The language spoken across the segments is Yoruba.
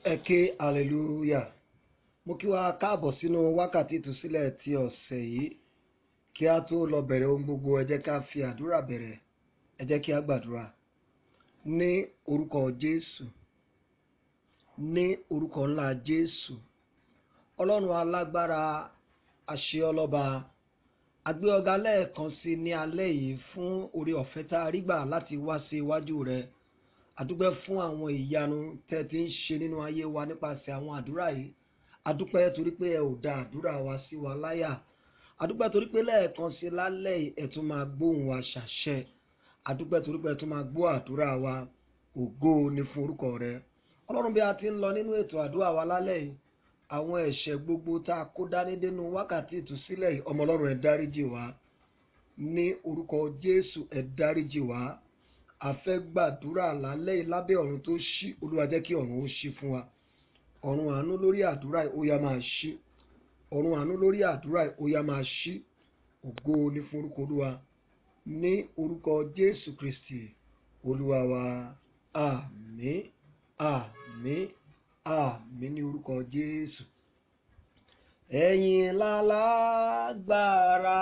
Ẹ ké hallelujah. Mo kí wa káàbọ̀ sínú wákàtí ìtúsílẹ̀ ti ọ̀sẹ̀ yìí. Kí a tó lọ bẹ̀rẹ̀ ohun gbogbo, ẹ jẹ́ ká fi àdúrà bẹ̀rẹ̀. Ẹ jẹ́ kí a gbàdúrà. Ní orúkọ Jésù. Ní orúkọ ńlá Jésù. Ọlọ́run alágbára, àṣẹ ọlọ́ba. A gbé ọ̀gá lẹ́ẹ̀kan sí ní alẹ́ yìí fún oore ọ̀fẹ́ tá a rí gbà láti wá sí iwájú rẹ. A dúpẹ́ fún àwọn ìyanu tẹ́ ti ń ṣe nínú ayé wa nípasẹ̀ àwọn àdúrà yìí. A dúpẹ́ torí pé ẹ ò dá àdúrà wa sí wa láyà. A dúpẹ́ torí pé lẹ́ẹ̀kan sí lálẹ́ yìí ẹ tún máa gbóhùn wa ṣàṣẹ. A dúpẹ́ torí pé ẹ tún máa gbọ́ àdúrà wa. Ògo ni fún orúkọ rẹ. Ọlọ́run, bí a ti ń lọ nínú ètò àdúrà wa lálẹ́ yìí, àwọn ẹ̀ṣẹ̀ gbogbo tá a kó dání dénú wákàtí ìtúsílẹ̀ yìí, ọmọ Ọlọ́run ẹ dáríjì wá. Ní orúkọ Jésù ẹ dáríjì wá. A fẹ́ gbàdúrà lálẹ́ yìí lábẹ́ ọ̀run tó ṣí. Olúwa jẹ́ kí ọ̀run ó ṣí fún wa. Ọ̀run àánú lórí àdúrà yìí ó yá máa ṣí. Ọ̀run àánú lórí àdúrà yìí ó yá máa ṣí. Ògo ni fún orúkọ Olúwa. Ní orúkọ Jésù Kristi Olúwa wa. Àmín, àmín, àmín ní orúkọ Jésù. Ẹ̀yin lálágbára,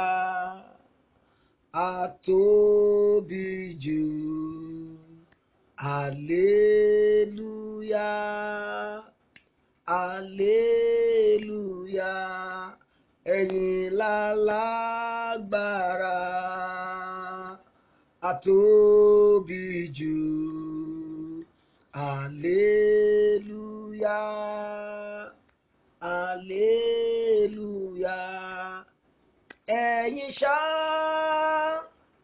atóbi jù. Hallelujah, hallelujah. Ẹ̀yin lálágbára, atóbi jù. Hallelujah, hallelujah. Ẹ̀yin ṣá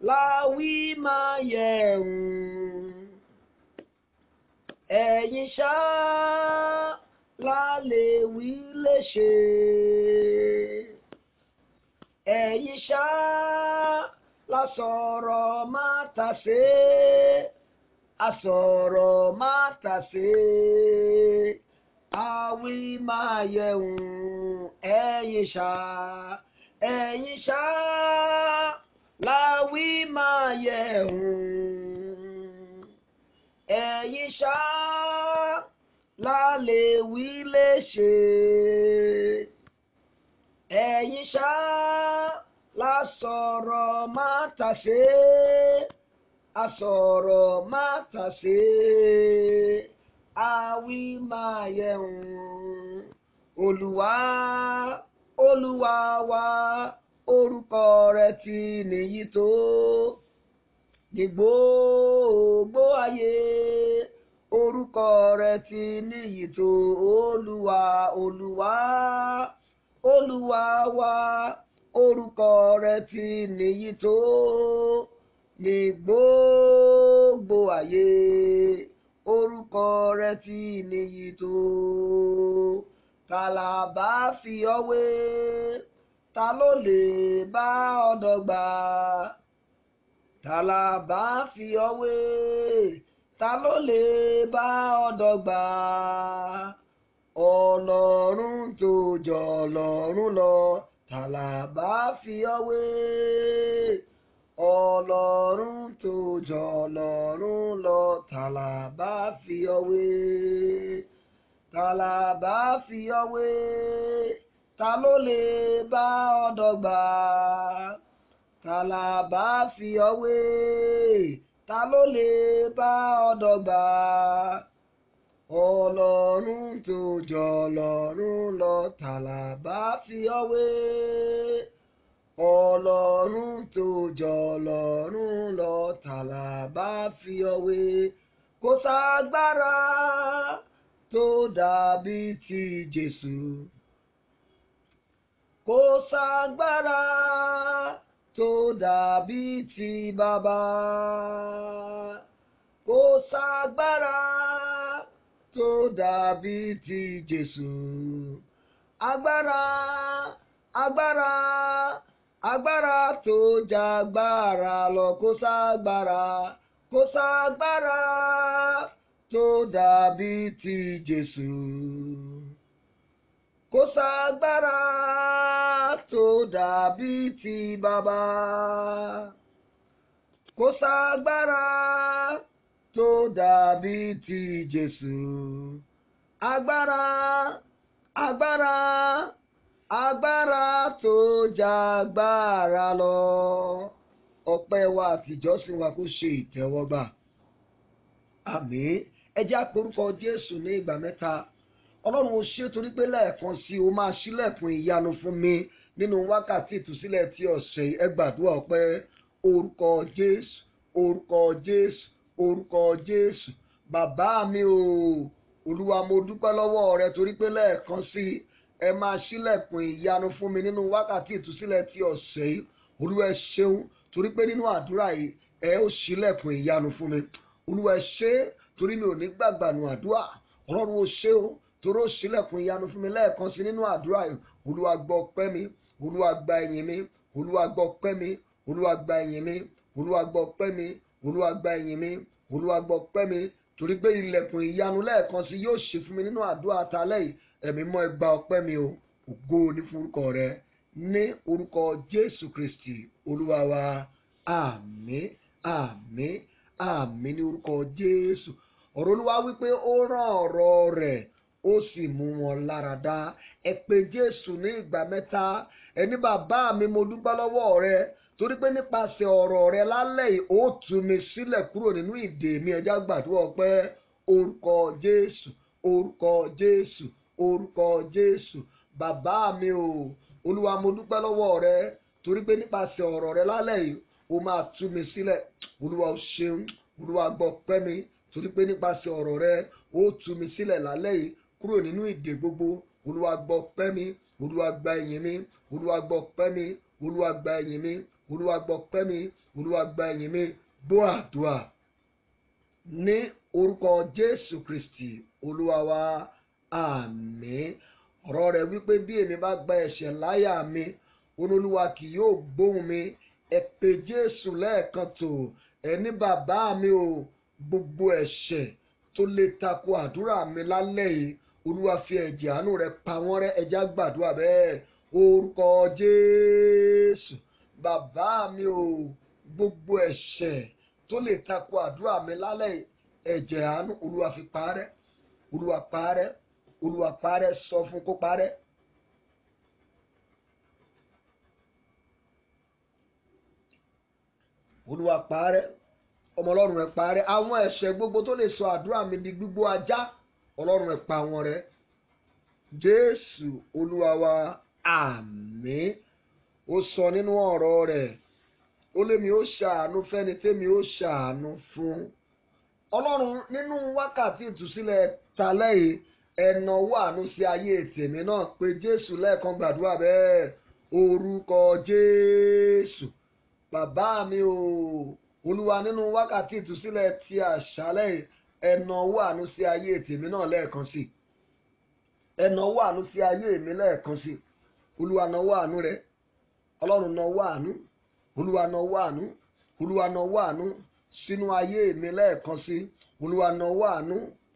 la wí máa yẹ̀hùn. Ẹ̀yin ṣá la lè wí lè ṣe. Ẹ̀yin ṣá la sọ̀rọ̀ má tà sé. A sọ̀rọ̀ má tà sé. A wí máa yẹ̀hùn. Ẹ̀yin ṣá. Ẹ̀yin ṣá la wí máa yẹ̀hùn. Ẹ̀yin ṣá la lè wí lè ṣe. Ẹ̀yin ṣá la sọ̀rọ̀ má tà sé. A sọ̀rọ̀ má tà sé. A wí máa yẹ̀hùn. Olúwa, Olúwa wa, orúkọ rẹ̀ ti níyì tó. Ní gbogbo ayé, orúkọ rẹ̀ ti níyì tó. Olúwa, Olúwa, Olúwa wa, orúkọ rẹ̀ ti níyì tó. Ní gbogbo ayé, orúkọ rẹ̀ ti níyì tó. Ta la bá fi ọ́ wé? Ta ló lè bá ọ dọ́gba? Ta la bá fi ọ́ wé? Ta ló lè bá ọ dọ́gba? Ọlọ́run tó jọ Ọlọ́run lọ. Ta la bá fi ọ́ wé? Ọlọ́run tó jọ Ọlọ́run lọ. Ta la bá fi ọ́ wé? Ta la bá fi ọ́ wé? Ta ló lè bá ọ dọ́gba? Ta la bá fi ọ́ wé? Ta ló lè bá ọ dọ́gba? Ọlọ́run tó jọ Ọlọ́run lọ. Ta la bá fi ọ́ wé? Ọlọ́run tó jọ Ọlọ́run lọ. Ta la bá fi ọ́ wé? Kò ságbára tó dàbí ti Jésù. Kò ságbára tó dàbí ti Bàbá. Kò ságbára tó dàbí ti Jésù. Agbára, agbára, agbára tó jágbára lọ. Kò ságbára, kò ságbára tó dàbí ti Jésù. Kò ságbára tó dàbí ti Bàbá. Kò ságbára tó dàbí ti Jésù. agbára agbára agbára tó jágbára lọ. Ọpẹ́ wa àtìjọ́sìn wa kó ṣe ìtẹ́wọ́gbà. Àmín. Ẹ jẹ́ á pe orúkọ Jésù ní ìgbà mẹ́ta. Ọlọ́run ó ṣé torí pé lẹ́ẹ̀kan sí o máa ṣílẹ̀kùn ìyanu fún mi nínú wákàtí ìtúsílẹ̀ tí ọ̀sẹ̀ ẹ gbàdúrà ọpẹ́. Orúkọ Jésù, orúkọ Jésù, orúkọ Jésù. Bàbá mi o, Olúwa mo dúpẹ́ lọ́wọ́ rẹ torí pé lẹ́ẹ̀kan sí ẹ máa ṣílẹ̀kùn ìyanu fún mi nínú wákàtí ìtúsílẹ̀ tí ọ̀sẹ̀ yìí. Olúwa ẹ ṣeun torí pé nínú àdúrà yìí ẹ ó ṣílẹ̀kùn ìyanu fún mi. Olúwa ẹ ṣé torí mi ò ní gbàgbànú àdúrà. Ọlọ́run ó ṣé o torí ó ṣílẹ̀kùn ìyanu fún mi lẹ́ẹ̀kan sí nínú àdúrà yìí. Olúwa gbọ́ ọpẹ́ mi, Olúwa gba ìyìn mi, Olúwa gbọ́ ọpẹ́ mi, Olúwa gba ìyìn mi, Olúwa gbọ́ ọpẹ́ mi, Olúwa gba ìyìn mi, Olúwa gbọ́ ọpẹ́ mi torí pé ilẹ̀kùn ìyanu lẹ́ẹ̀kan sí yóò ṣí fún mi nínú àdúrà talẹ́ yìí. Ẹ̀mí mọ́ ẹ gba ọpẹ́ mi o, ògo ní fún orúkọ rẹ ní orúkọ Jésù Kristi Olúwa wa. Àmín, àmín, àmín ní orúkọ Jésù. Ọ̀rọ̀ Olúwa wípé ó rán ọ̀rọ̀ rẹ̀ ó sì mú wọn lára dá. Ẹ pé Jésù ní ìgbà mẹ́ta. Ẹni bàbá mi mo dúpẹ́ lọ́wọ́ rẹ torí pé nípasẹ̀ ọ̀rọ̀ rẹ lálẹ́ yìí ó tú mi sílẹ̀ kúrò nínú ìdè mi. Ẹ jẹ́ á gbàdúrà ọpẹ́. Orúkọ Jésù, orúkọ Jésù, orúkọ Jésù. Bàbá mi o, Olúwa mo dúpẹ́ lọ́wọ́ rẹ torí pé nípasẹ̀ ọ̀rọ̀ rẹ lálẹ́ yìí ó máa tú mi sílẹ̀. Olúwa ó ṣeun, Olúwa gbọ́ ọpẹ́ mi torí pé nípasẹ̀ ọ̀rọ̀ rẹ ó tú mi sílẹ̀ lálẹ́ yìí kúrò nínú ìdè gbogbo. Olúwa gbọ́ ọpẹ́ mi, Olúwa gba ìyìn mi, Olúwa gbọ́ ọpẹ́ mi, Olúwa gba ìyìn mi, Olúwa gbọ́ ọpẹ́ mi, Olúwa gba ìyìn mi. Gbọ́ àdúrà ní orúkọ Jésù Kristi Olúwa wa. Àmín. Ọ̀rọ̀ rẹ̀ wípé bí èmi bá gba ẹ̀ṣẹ̀ láyà mi, Olúwa kì yóò gbóhùn mi. Ẹ pé Jésù lẹ́ẹ̀kan tó. Ẹni bàbá mi o, gbogbo ẹ̀ṣẹ̀ tó lè tako àdúrà mi lálẹ́ yìí, Olúwa fi ẹ̀jẹ̀ àánú rẹ̀ pa wọ́n rẹ́. Ẹ jẹ́ á gbàdúrà bẹ́ẹ̀. Orúkọ Jésù. Bàbá mi o, gbogbo ẹ̀ṣẹ̀ tó lè tako àdúrà mi lálẹ́ yìí, ẹ̀jẹ̀ àánú Olúwa fi parẹ́, Olúwa parẹ́, Olúwa parẹ́. Sọ fún kó parẹ́. Olúwa parẹ́. Ọmọ Ọlọ́run ẹ parẹ́. Àwọn ẹ̀ṣẹ̀ gbogbo tó lè sọ àdúrà mi di gbígbó ajá, Ọlọ́run ẹ pa wọ́n rẹ́. Jésù Olúwa wa. Àmín. Ó sọ nínú ọ̀rọ̀ rẹ̀, ó lémi ó ṣàánú fẹ́ni tèmi ó ṣàánú fún. Ọlọ́run nínú wákàtí ìtúsílẹ̀ talẹ́ yìí ẹ nawọ́ àánú sí ayé tèmi náà. Pé Jésù lẹ́ẹ̀kan gbàdúrà bẹ́ẹ̀. Orúkọ Jésù. Bàbá mi o, Olúwa nínú wákàtí ìtúsílẹ̀ ti àṣálẹ́ yìí ẹ nawọ́ àánú sí ayé tèmi náà lẹ́ẹ̀kan sí. Ẹ nawọ́ àánú sí ayé mi lẹ́ẹ̀kan sí. Olúwa nawọ́ àánú rẹ. Ọlọ́run nawọ́ àánú. Olúwa nawọ́ àánú. Olúwa nawọ́ àánú sínú ayé mi lẹ́ẹ̀kan sí. Olúwa nawọ́ àánú.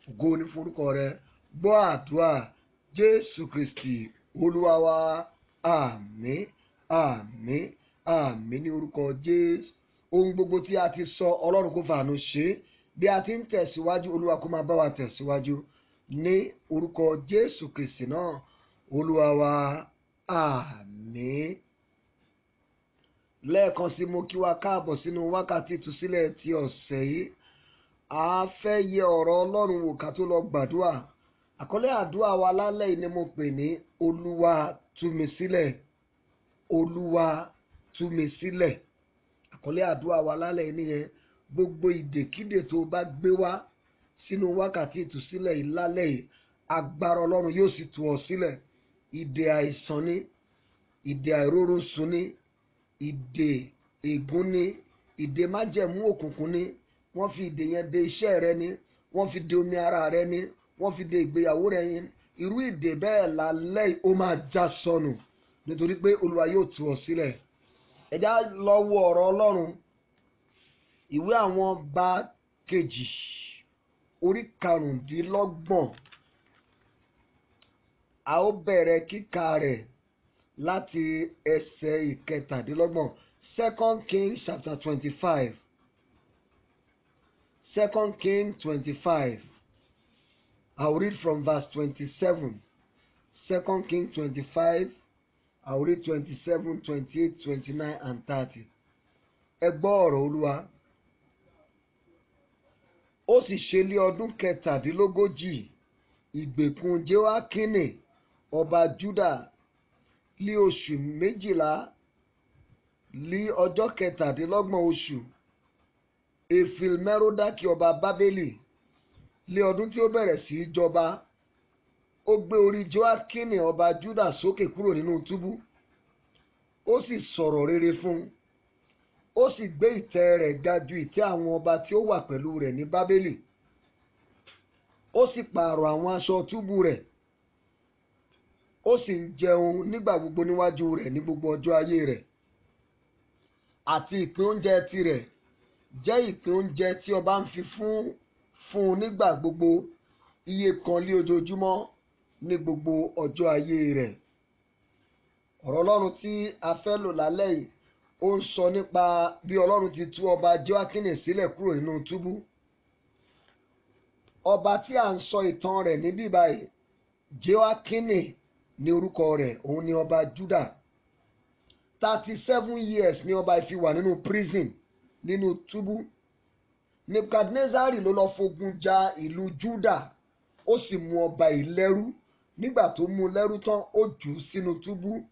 Ògo ni fún orúkọ rẹ. Gbọ́ àdúrà Jésù Kristi Olúwa wa. Àmín, àmín, àmín ní orúkọ Jésù. Ohun gbogbo tí a ti sọ Ọlọ́run kó fàánú ṣe. Bí a ti ń tẹ̀síwájú, Olúwa kó máa bá wa tẹ̀síwájú ní orúkọ Jésù Kristi náà Olúwa wa. Àmín. Lẹ́ẹ̀kan sí mo kí wa káàbọ̀ sínú wákàtí ìtúsílẹ̀ ti ọ̀sẹ̀ yìí. A fẹ́ yẹ ọ̀rọ̀ Ọlọ́run wò ká tó lọ gbàdúrà. Àkọlé àdúrà wa lálẹ́ yìí ni mo pè ní Olúwa tú mi sílẹ̀. Olúwa tú mi sílẹ̀. Àkọlé àdúrà wa lálẹ́ yìí nìyẹn. Gbogbo ìdèkídè tó bá gbé wá sínú wákàtí ìtúsílẹ̀ yìí lálẹ́ yìí, agbára Ọlọ́run yóò sì tú ọ sílẹ̀. Ìdè àìsàn ni, ìdè àìrórun sùn ni, ìdè ègún ni, ìdè májẹ̀mú òkùnkùn ni. Wọ́n fi ìdè yẹn de iṣẹ́ rẹ ni, wọ́n fi de omi ara rẹ ni, wọ́n fi de ìgbéyàwó rẹ ni. Irú ìdè bẹ́ẹ̀ lálẹ́ yìí ó máa já sọnù nítorí pé Olúwa yóò tú ọ sílẹ̀. Ẹ já lọ wo ọ̀rọ̀ Ọlọ́run. Ìwé àwọn ọba kejì orí 25. A ó bẹ̀rẹ̀ kíkà rẹ̀ láti ẹsẹ̀ 17. 2 Kings chapter 25. 2 Kings 25. I'll read from verse 27. 2 Kings 25. I'll read 27, 28, 29, and 30. Ẹ gbọ́ ọ̀rọ̀ Olúwa. Ó sì ṣe ní ọdún kẹtàdínlógójì ìgbèkùn Jehoiakini ọba Júdà ní oṣù méjìlá ní ọjọ́ kẹtàdínlọ́gbọ̀n oṣù Efil-Merodaki ọba Bábélì ní ọdún tí ó bẹ̀rẹ̀ sí í jọba. Ó gbé orí Jehoiakini ọba Júdà sókè kúrò nínú túbú, ó sì sọ̀rọ̀ rere fún un. Ó sì gbé ìtẹ́ rẹ̀ ga ju ìtẹ́ àwọn ọba tí ó wà pẹ̀lú rẹ̀ ní Bábélì. Ó sì pààrọ̀ àwọn aṣọ túbú rẹ̀. Ó sì ń jẹun nígbà gbogbo níwájú rẹ̀ ní gbogbo ọjọ́ ayé rẹ̀. Àti ìpín oúnjẹ tirẹ̀ jẹ́ ìpín oúnjẹ tí ọba ń fi fún un nígbà gbogbo, iye kan ní ojoojúmọ́ ní gbogbo ọjọ́ ayé rẹ̀. Ọ̀rọ̀ Ọlọ́run tí a fẹ́ lò lálẹ́ yìí ó ń sọ nípa bí Ọlọ́run ti tú ọba Jehoiakini sílẹ̀ kúrò nínú túbú. Ọba tí à ń sọ ìtàn rẹ̀ níbí báyìí, Jehoiakini ní orúkọ rẹ̀, òun ni ọba Júdà. 37 years ni ọba fi wà nínú prison, nínú túbú. Nebukadnezari ló lọ fogun ja ìlú Júdà, ó sì mú ọba yìí lẹ́rú. Nígbà tó mú lẹ́rú tán, ó jù ú sínú túbú.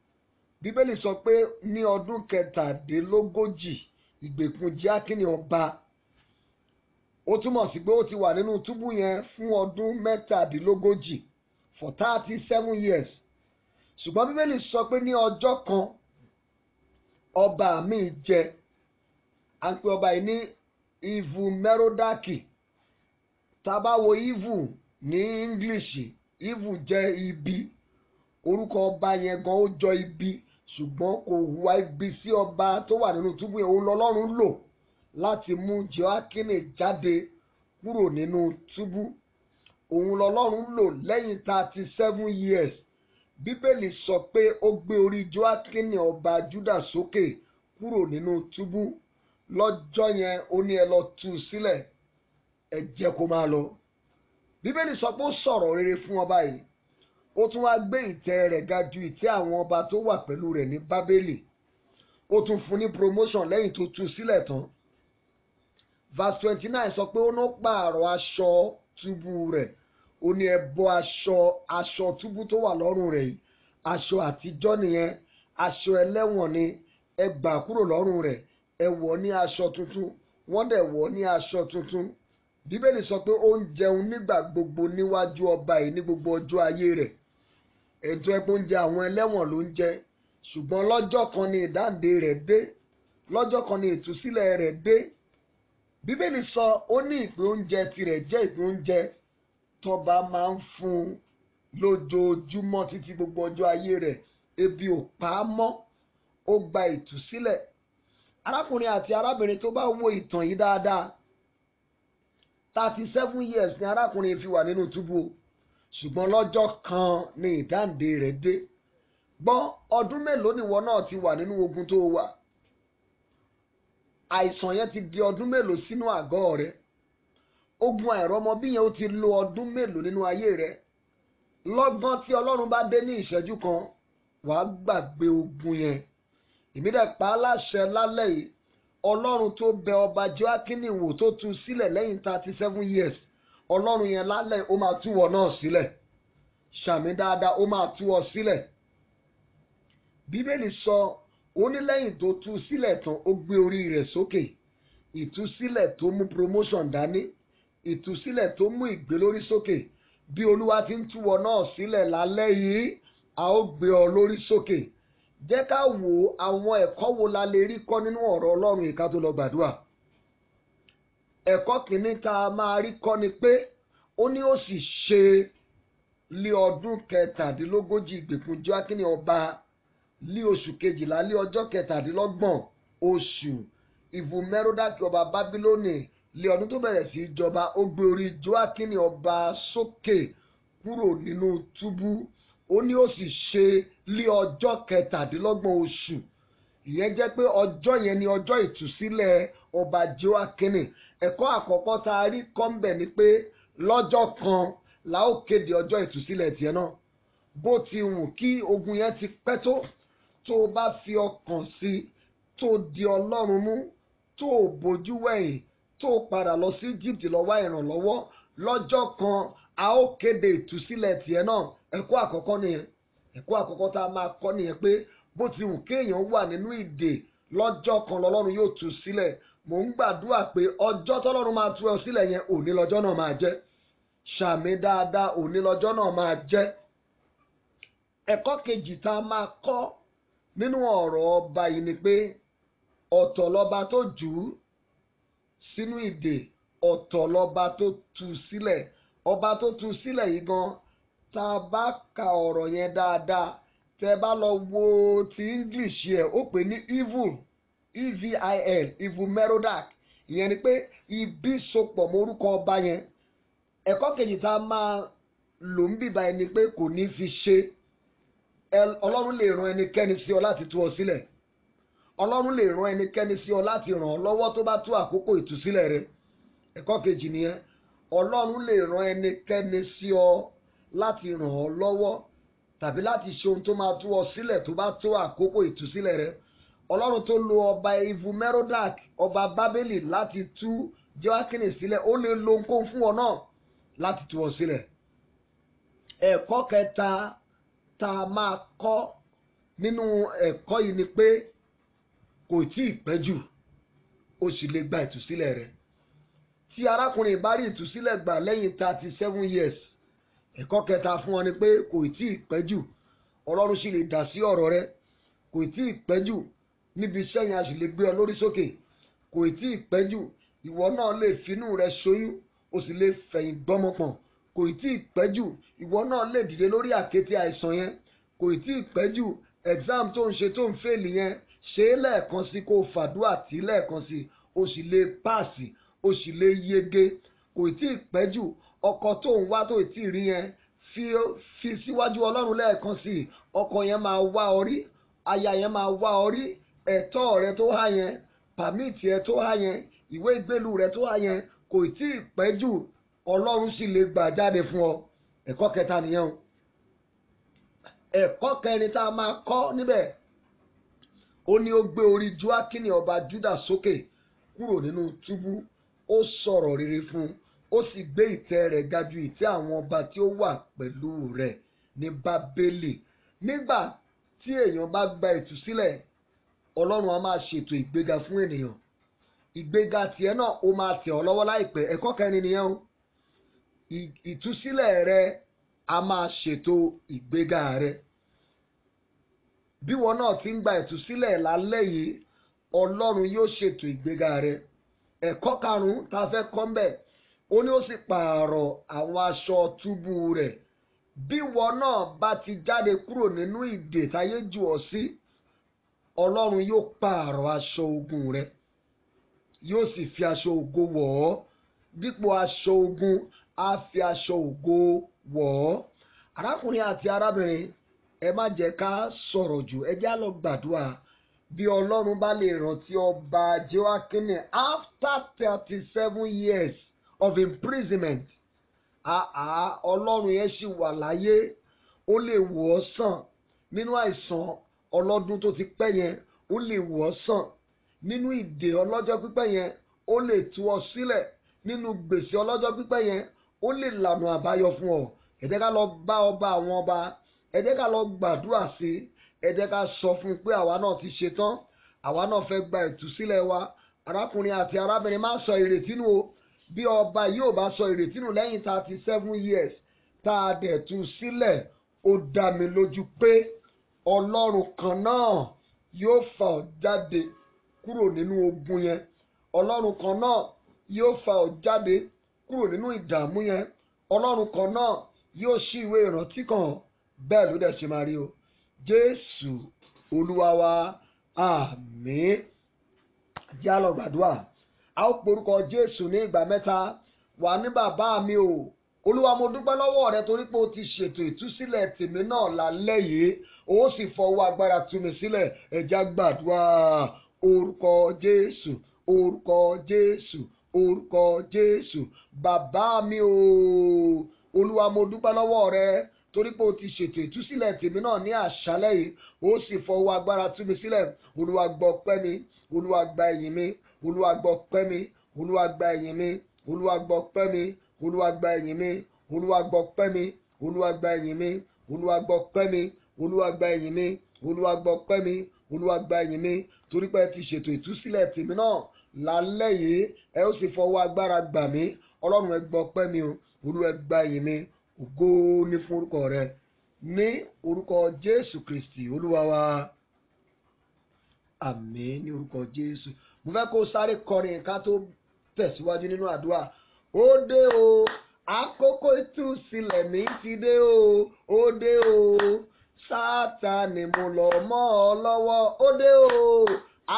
Bíbélì sọ pé ní ọdún kẹtàdínlógójì ìgbèkùn Jehoiakini ọba, ó túmọ̀ sí pé ó ti wà nínú túbú yẹn fún ọdún mẹ́tàdínlógójì, for 37 years. Ṣùgbọ́n Bíbélì sọ pé ní ọjọ́ kan ọba mi jẹ, à ń pe ọba yìí ní Efil-Merodaki. Tá a bá wo evil ní English, evil jẹ́ ibi. Orúkọ ọba yẹn gan ó jọ ibi, ṣùgbọ́n kò hùwà ibi sí ọba tó wà nínú túbú yẹn. Òun lọ́lọ́run lò láti mú Jehoiakini jáde kúrò nínú túbú. Òun lọ́lọ́run lò lẹ́yìn 37 years. Bíbélì sọ pé ó gbé orí Jehoiakini ọba Júdà sókè kúrò nínú túbú. Lọ́jọ́ yẹn ó ní ẹ lọ tú sílẹ̀, ẹ jẹ́ kó máa lọ. Bíbélì sọ pé ó sọ̀rọ̀ rere fún ọba yìí. Ó tún wá gbé ìtẹ́ rẹ̀ ga ju ìtẹ́ àwọn ọba tó wà pẹ̀lú rẹ̀ ní Bábélì. Ó tún fún ní promotion lẹ́yìn tó tú sílẹ̀ tán. Verse 29 sọ pé ó ní pààrọ̀ aṣọ túbú rẹ̀. Ó ní ẹ bọ́ aṣọ túbú tó wà lọ́rùn rẹ̀ yìí. Aṣọ àtijọ́ nìyẹn, aṣọ ẹlẹ́wọ̀n ni, ẹ gbà kúrò lọ́rùn rẹ̀, ẹ wọ̀ ní aṣọ tuntun. Wọ́n dẹ̀ wọ̀ ní aṣọ tuntun. Bíbélì sọ pé ó ń jẹun nígbà gbogbo níwájú ọba yìí ní gbogbo ọjọ́ ayé rẹ̀. Ètò ẹ̀pọ̀ oúnjẹ àwọn ẹlẹ́wọ̀n ló ń jẹ. Ṣùgbọ́n lọ́jọ́ kan ni ìdáǹdè rẹ̀ dé. Lọ́jọ́ kan ni ìtúsílẹ̀ rẹ̀ dé. Bíbélì sọ ó ní ìpín oúnjẹ tirẹ̀ jẹ́ ìpín oúnjẹ tọ́ba máa ń fún un lójoojúmọ́ títí gbogbo ọjọ́ ayé rẹ̀. Ebi ò pa á mọ́, ó gba ìtúsílẹ̀. Arákùnrin àti arábìnrin tó bá wo ìtàn yìí dáadáa, 37 years ni arákùnrin fi wà nínú túbú. Ṣùgbọ́n lọ́jọ́ kan ni ìdáǹdè rẹ̀ dé. Gbọ́n ọdún mélòó nìwọ náà ti wà nínú ogun tó wà? Àìsàn yẹn ti di ọdún mélòó sínú àgọ́ rẹ̀? Ogun àìrọ́mọbí yẹn ó ti lo ọdún mélòó nínú ayé rẹ̀? Lọ́gán tí Ọlọ́run bá dé ní ìṣẹ́jú kan, wàá gbàgbé ogun yẹn. Èmi dẹ̀ pa á láṣẹ lálẹ́ yìí, Ọlọ́run tó bẹ ọba Jehoiakini wò tó tú sílẹ̀ lẹ́yìn 37 years, Ọlọ́run yẹn lálẹ́ ó máa tú ọ náà sílẹ̀. Ṣàmì dáadáa, ó máa tú ọ sílẹ̀. Bíbélì sọ ó ní lẹ́yìn tó tú sílẹ̀ tán ó gbé orí rẹ̀ sókè. Ìtúsílẹ̀ tó mú promotion dání, ìtúsílẹ̀ tó mú ìgbélórí sókè. Bí Olúwa ti ń tú ọ náà sílẹ̀ lálẹ́ yìí, a ó gbé ọ lórí sókè. Jẹ́ ká wo àwọn ẹ̀kọ́ wo la lè rí kọ́ nínú ọ̀rọ̀ Ọlọ́run yìí ká tó lọ gbàdúrà. Ẹ̀kọ́ kìíní tá a máa rí kọ́ ni pé ó ní ó sì ṣe lé ọdún kẹtàdínlógójì ìgbèkùn Jehoiakini ọba lé oṣù kejìlá lé ọjọ́ kẹtàdínlọ́gbọ̀n oṣù Efil-Merodaki ọba Bábílónì lé ọdún tó bẹ̀rẹ̀ sí í jọba. Ó gbé orí Jehoiakini ọba sókè kúrò nínú túbú. Ó ní ó sì ṣe lé ọjọ́ kẹtàdínlọ́gbọ̀n oṣù. Ìyẹn jẹ́ pé ọjọ́ yẹn ni ọjọ́ ìtúsílẹ̀ ọba Jehoiakini. Ẹ̀kọ́ àkọ́kọ́ tá a rí kọ́ ń bẹ̀ ni pé lọ́jọ́ kan la ó kéde ọjọ́ ìtúsílẹ̀ tiẹ̀ náà. Bó ti wù kí ogun yẹn ti pẹ́ tó o bá fi ọkàn sí, tó di Ọlọ́run mú, tó bójú wẹ̀yìn, tó padà lọ sí Egypt lọ wá ìrànlọ́wọ́, lọ́jọ́ kan a ó kéde ìtúsílẹ̀ tiẹ̀ náà. Ẹ̀kọ́ àkọ́kọ́ nìyẹn. Ẹ̀kọ́ àkọ́kọ́ tá a máa kọ́ nìyẹn pé bó ti wù kéèyàn wà nínú ìdè, lọ́jọ́ kan lọ́lọ́run yóò tú sílẹ̀. Mò ń gbàdúrà pé ọjọ́ tọ́lọ́run máa tú ẹ sílẹ̀ yẹn, òní lọ́jọ́ náà máa jẹ́. Ṣàmì dáadáa, òní lọ́jọ́ náà máa jẹ́. Ẹ̀kọ́ kejì tá a máa kọ́ nínú ọ̀rọ̀ ọba yìí ni pé ọ̀tọ̀ lọba tó jù ú sínú ìdè, ọ̀tọ̀ lọba tó tú sílẹ̀. Ọba tó tú sílẹ̀ yìí gan, tá a bá ka ọ̀rọ̀ yẹn dáadáa, tẹ́ bá lọ wo ti English yẹ, ó pè ní evil, evil, evil Merodach. Ìyẹn ni pé ibi sopọ̀ mọ́ orúkọ ọba yẹn. Ẹ̀kọ́ kejì tá a máa lò ń bìbá ẹni pé kò ní fi ṣe. Ọlọ́run lè rán ẹnikẹ́ni sí ọ láti tú ọ sílẹ̀. Ọlọ́run lè rán ẹnikẹ́ni sí ọ láti ràn ọ́ lọ́wọ́ tó bá tó àkókò ìtúsílẹ̀ rẹ. Ẹ̀kọ́ kejì nìyẹn. Ọlọ́run lè rán ẹnikẹ́ni sí ọ láti ràn ọ́ lọ́wọ́ tàbí láti ṣe ohun tó máa tú ọ sílẹ̀ tó bá tó àkókò ìtúsílẹ̀ rẹ. Ọlọ́run tó lo ọba evil Merodach, ọba Bábélì, láti tú Jóákínì sílẹ̀, ó lè lo ohunkóhun fún ọ náà láti tú ọ sílẹ̀. Ẹ̀kọ́ kẹta tá a máa kọ́ nínú ẹ̀kọ́ yìí ni pé kò tí ì pẹ́ jù, o sì lè gba ìtúsílẹ̀ rẹ. Tí arákùnrin bá rí ìtúsílẹ̀ gbà lẹ́yìn 37 years, ẹ̀kọ́ kẹta fún ọ ni pé kò tí ì pẹ́ jù, Ọlọ́run sì lè dá sí ọ̀rọ̀ rẹ. Kò tí ì pẹ́ jù, níbi iṣẹ́ yẹn a sì lè gbé ọ lórí sókè. Kò tí ì pẹ́ jù, ìwọ náà lè finú rẹ ṣoyún, o sì lè fẹ̀yìn gbọ́mọpọ̀n. Kò tí ì pẹ́ jù, ìwọ náà lè dìde lórí àkéte àìsàn yẹn. Kò tí ì pẹ́ jù, exam tó ń ṣe tó ń fèlì yẹn, ṣe é lẹ́ẹ̀kan sí, kó fàdúrà tí lẹ́ẹ̀kan sí, o sì lè páàsì, o sì lè yege. Kò tí ì pẹ́ jù, ọkọ tó ń wá tó tí ì rí yẹn, fi síwájú Ọlọ́run lẹ́ẹ̀kan sí, ọkọ yẹn máa wá ọ rí, aya yẹn máa wá ọ rí. Ẹ̀tọ́ rẹ tó há yẹn, pàmìtì ẹ tó há yẹn, ìwé ìgbélú rẹ tó há yẹn, kò tí ì pẹ́ jù, Ọlọ́run sì lè gbà jáde fún ọ. Ẹ̀kọ́ kẹta nìyẹn o. Ẹ̀kọ́ kẹrin tá a máa kọ́ níbẹ̀, ó ní ó gbé orí Jóákínì ọba Júdà sókè kúrò nínú túbú, ó sọ̀rọ̀ rere fún un, ó sì gbé ìtẹ́ rẹ̀ ga ju ìtẹ́ àwọn ọba tí ó wà pẹ̀lú rẹ̀ ní Bábélì. Nígbà tí èèyàn bá gba ìtúsílẹ̀, Ọlọ́run á máa ṣètò ìgbéga fún ènìyàn. Ìgbéga tiẹ̀ náà ó máa tẹ̀ ọ́ lọ́wọ́ láìpẹ́. Ẹ̀kọ́ kẹrin nìyẹn o. Ìtúsílẹ̀ rẹ á máa ṣètò ìgbéga rẹ. Bí wọn náà ti ń gba ìtúsílẹ̀ lálẹ́ yìí, Ọlọ́run yóò ṣètò ìgbéga rẹ. Ẹ̀kọ́ karùn-ún tá a fẹ́ kọ́ ń bẹ̀, ó ní ó sì pààrọ̀ àwọn aṣọ túbú rẹ̀. Bí wọn náà bá ti jáde kúrò nínú ìdè táyé jù ọ́ sí, Ọlọ́run yóò pààrọ̀ aṣọ ogun rẹ, yóò sì fi aṣọ ògo wọ̀ ọ́. Dípò aṣọ ogun, á fi aṣọ ògo wọ̀ ọ́. Arákùnrin àti arábìnrin, ẹ má jẹ́ ká sọ̀rọ̀ jù, ẹ já lọ gbàdúrà. Bí Ọlọ́run bá lè rántí ọba Jóákínì after 37 years of imprisonment, Ọlọ́run yẹn ṣì wà láyé, ó lè wò ọ́ sàn nínú àìsàn ọlọ́dún tó ti pẹ́ yẹn, ó lè wò ọ́ sàn nínú ìdè ọlọ́jọ́ pípẹ́ yẹn, ó lè tú ọ sílẹ̀ nínú gbèsè ọlọ́jọ́ pípẹ́ yẹn, ó lè lànà àbáyọ fún ọ. Ẹ jẹ́ ká lọ bá ọba àwọn ọba, ẹ jẹ́ ká lọ gbàdúrà sí, ẹ jẹ́ ká sọ fún un pé àwa náà ti ṣetán, àwa náà fẹ́ gba ìtúsílẹ̀ wa. Arákùnrin àti arábìnrin, má sọ ìrètí nù o. Bí ọba yóò bá sọ ìrètí nù lẹ́yìn 37 years tá a dẹ̀ tú sílẹ̀, ó dá mi lójú pé Ọlọ́run kan náà yóò fà ọ́ jáde kúrò nínú ogun yẹn. Ọlọ́run kan náà yóò fà ọ́ jáde kúrò nínú ìdààmú yẹn. Ọlọ́run kan náà yóò ṣí ìwé ìrántí kan. Bẹ́ẹ̀ ló dẹ̀ ṣe máa rí o. Jésù Olúwa wa, àmín. Jẹ́ á lọ gbàdúrà. A ó porúkọ Jésù ní ìgbà mẹ́ta. Wà ní bàbá mi o. Olúwa, mo dúpẹ́ lọ́wọ́ rẹ torí pé o ti ṣètò ìtúsílẹ̀ tèmi náà lálẹ́ yìí. O sì fọwọ́ agbára tú mi sílẹ̀. Ẹ jẹ́ á gbàdúrà. Orúkọ Jésù, orúkọ Jésù, orúkọ Jésù. Bàbá mi o, Olúwa mo dúpẹ́ lọ́wọ́ rẹ torí pé o ti ṣètò ìtúsílẹ̀ tèmi náà ní àṣálẹ́ yìí ó sì fọwọ́ agbára tú mi sílẹ̀. Olúwa gbọ́ ọpẹ́ mi, Olúwa gba ìyìn mi, Olúwa gbọ́ ọpẹ́ mi, Olúwa gba ìyìn mi, Olúwa gbọ́ ọpẹ́ mi, Olúwa gba ìyìn mi, Olúwa gbọ́ ọpẹ́ mi, Olúwa gba ìyìn mi, Olúwa gbọ́ ọpẹ́ mi, Olúwa gba ìyìn mi, Olúwa gbọ́ ọpẹ́ mi, Olúwa gba ìyìn mi torí pé ẹ ti ṣètò ìtúsílẹ̀ tèmi náà lálẹ́ yìí ẹ ó sì fọwọ́ agbára gbà mí. Ọlọ́run ẹ gbọ́ ọpẹ́ mi o, Olúwa gba ìyìn mi, ògo ni fún orúkọ rẹ ní orúkọ Jésù Kristi Olúwa wa. Àmín ní orúkọ Jésù. Mo fẹ́ kó sáré kọrin ká tó tẹ̀síwájú nínú àdúrà. Ó dé o, àkókò ìtúsílẹ̀ mi ti dé o, ó dé o, Sátánì mo lọ mọ́ ọ lọ́wọ́. Ó dé o,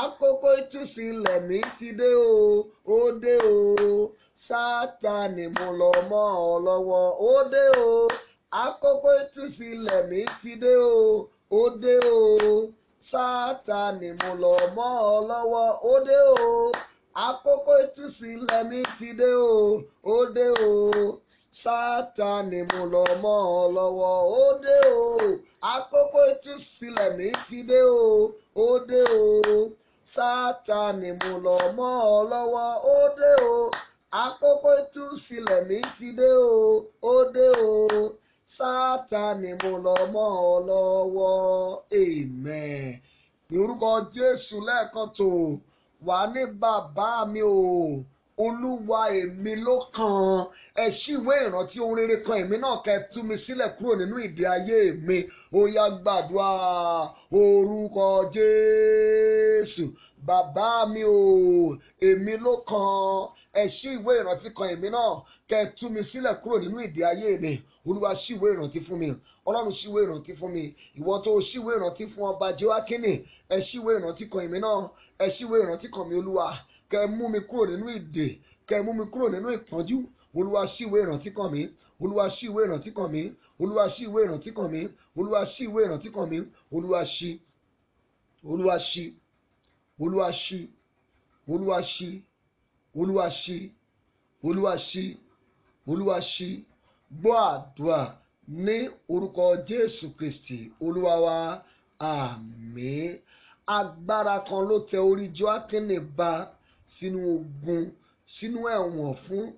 àkókò ìtúsílẹ̀ mi ti dé o, ó dé o, Sátánì mo lọ mọ́ ọ lọ́wọ́. Ó dé o, àkókò ìtúsílẹ̀ mi ti dé o, ó dé o, Sátánì mo lọ mọ́ ọ lọ́wọ́. Ó dé o, àkókò ìtúsílẹ̀ mi ti dé o, ó dé o, Sátánì mo lọ mọ́ ọ lọ́wọ́. Ó dé o, àkókò ìtúsílẹ̀ mi ti dé o, ó dé o, Sátánì mo lọ mọ́ ọ lọ́wọ́. Ó dé o, àkókò ìtúsílẹ̀ mi ti dé o, ó dé o, Sátánì mo lọ mọ́ ọ lọ́wọ́. Amen. Ní orúkọ Jésù lẹ́ẹ̀kan tó wà ní bàbá mi o, Olúwa èmi ló kàn. Ẹ ṣí ìwé ìrántí ohun rere kan èmi náà kẹ́ tú mi sílẹ̀ kúrò nínú ìdè ayé mi. Ó yá gbàdúrà orúkọ Jésù. Bàbá mi o, èmi ló kàn. Ẹ ṣí ìwé ìrántí kan èmi náà kẹ́ tú mi sílẹ̀ kúrò nínú ìdè ayé mi. Olúwa ṣí ìwé ìrántí fún mi. Ọlọ́run ṣí ìwé ìrántí fún mi. Ìwọ tó ṣí ìwé ìrántí fún ọba Jóákínì, ẹ ṣí ìwé ìrántí kan èmi náà. Ẹ ṣí ìwé ìrántí kan mi Olúwa. Kẹ́ mú mi kúrò nínú ìdè, kẹ́ mú mi kúrò nínú ìpọ́njú. Olúwa ṣí ìwé ìrántí kan mi. Olúwa ṣí ìwé ìrántí kan mi. Olúwa ṣí ìwé ìrántí kan mi. Olúwa ṣí ìwé ìrántí kan mi. Olúwa ṣí. Olúwa ṣí. Olúwa ṣí. Olúwa ṣí. Olúwa ṣí. Olúwa ṣí. Olúwa ṣí. Gbọ́ àdúrà ní orúkọ Jésù Kristi Olúwa wa. Àmín. Agbára kan ló tẹ orí Jóákínì ba sínú ogun, sínú ẹ̀wọ̀n fún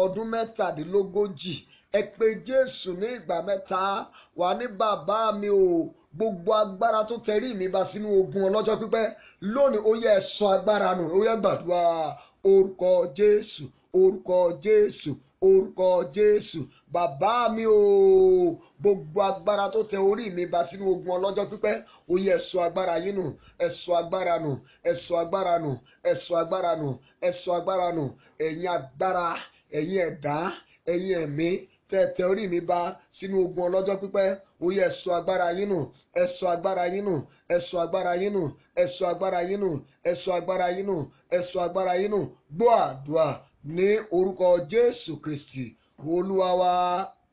ọdún 17. Ẹ pé Jésù ní ìgbà 3 wà ní bàbá mi o, gbogbo agbára tó tẹrí mi ba sínú ogun ọlọ́jọ́ pípẹ́ lónìí ó yẹ sọ agbára nù. Ó yẹ gbàdúrà orúkọ Jésù, orúkọ Jésù, orúkọ Jésù. Bàbá mi o, gbogbo agbára tó tẹ orí mi ba sínú ogun ọlọ́jọ́ pípẹ́ ó yẹ sọ agbára yín nù. Ẹ sọ agbára nù, ẹ sọ agbára nù, ẹ sọ agbára nù, ẹ sọ agbára nù. Ẹ̀yin agbára, ẹ̀yin ẹ̀dá, ẹ̀yin ẹ̀mí tẹ orí mi ba sínú ogun ọlọ́jọ́ pípẹ́ ó yẹ sọ agbára yín nù. Ẹ sọ agbára yín nù, ẹ sọ agbára yín nù, ẹ sọ agbára yín nù, ẹ sọ agbára yín nù, ẹ sọ agbára yín nù. Gbọ́ àdúrà ní orúkọ Jésù Kristi Olúwa wa.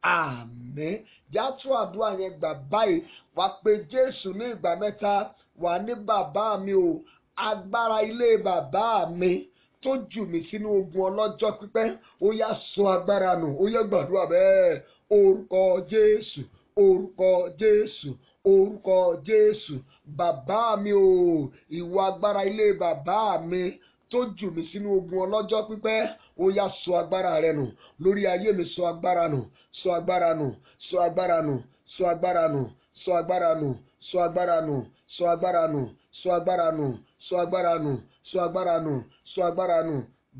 Àmín. Játú àdúrà yẹn gbà báyìí. Wà pé Jésù ní ìgbà 3 wà ní bàbá mi o, agbára ilé bàbá mi tó jù mí sínú ogun ọlọ́jọ́ pípẹ́ ó yá sọ agbára nù. Ó yẹ gbàdúrà bẹ́ẹ̀. Orúkọ Jésù, orúkọ Jésù, orúkọ Jésù. Bàbá mi o, ìwọ agbára ilé bàbá mi tó jù mí sínú ogun ọlọ́jọ́ pípẹ́ ó yá sọ agbára rẹ nù lórí ayé mi. Sọ agbára nù, sọ agbára nù, sọ agbára nù, sọ agbára nù, sọ agbára nù, sọ agbára nù, sọ agbára nù, sọ agbára nù, sọ agbára nù, sọ agbára nù, sọ agbára nù.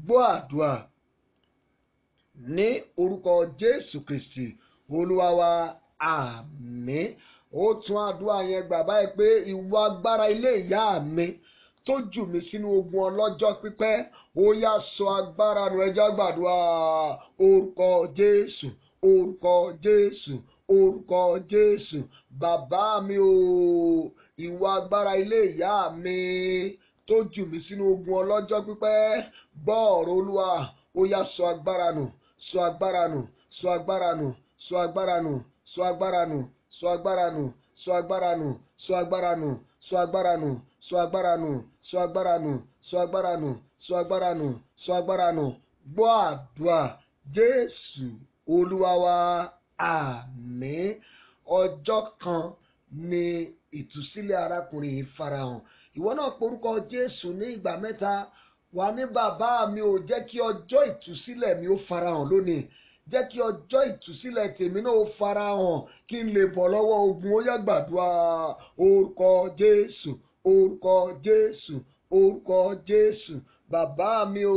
Gbọ́ àdúrà ní orúkọ Jésù Kristi Olúwa wa. Àmín. Ó tún àdúrà yẹn gbà báyìí pé ìwọ agbára ilé ìyá mi tó jù mí sínú ogun ọlọ́jọ́ pípẹ́ ó yá sọ agbára nù. Ẹ jẹ́ gbàdúrà orúkọ Jésù, orúkọ Jésù, orúkọ Jésù. Bàbá mi o, ìwọ agbára ilé ìyá mi tó jù mí sínú ogun ọlọ́jọ́ pípẹ́ gbọ́ ọ̀rọ̀ Olúwa. Ó yá sọ agbára nù, sọ agbára nù, sọ agbára nù, sọ agbára nù, sọ agbára nù, sọ agbára nù, sọ agbára nù, sọ agbára nù, sọ agbára nù, sọ agbára nù, sọ agbára nù, sọ agbára nù, sọ agbára nù, sọ agbára nù. Gbọ́ àdúrà Jésù Olúwa wa, àmín. Ọjọ́ kan ni ìtúsílẹ̀ arákùnrin yìí farahàn. Ìwọ náà porúkọ Jésù ní ìgbà mẹ́ta. Wà ní bàbá mi ò jẹ́ kí ọjọ́ ìtúsílẹ̀ mi ó farahàn lónìí. Jẹ́ kí ọjọ́ ìtúsílẹ̀ tèmi náà ó farahàn kí n lè bọ́ lọ́wọ́ ogun. Ó yá gbàdúrà orúkọ Jésù, orúkọ Jésù, orúkọ Jésù. Bàbá mi ò,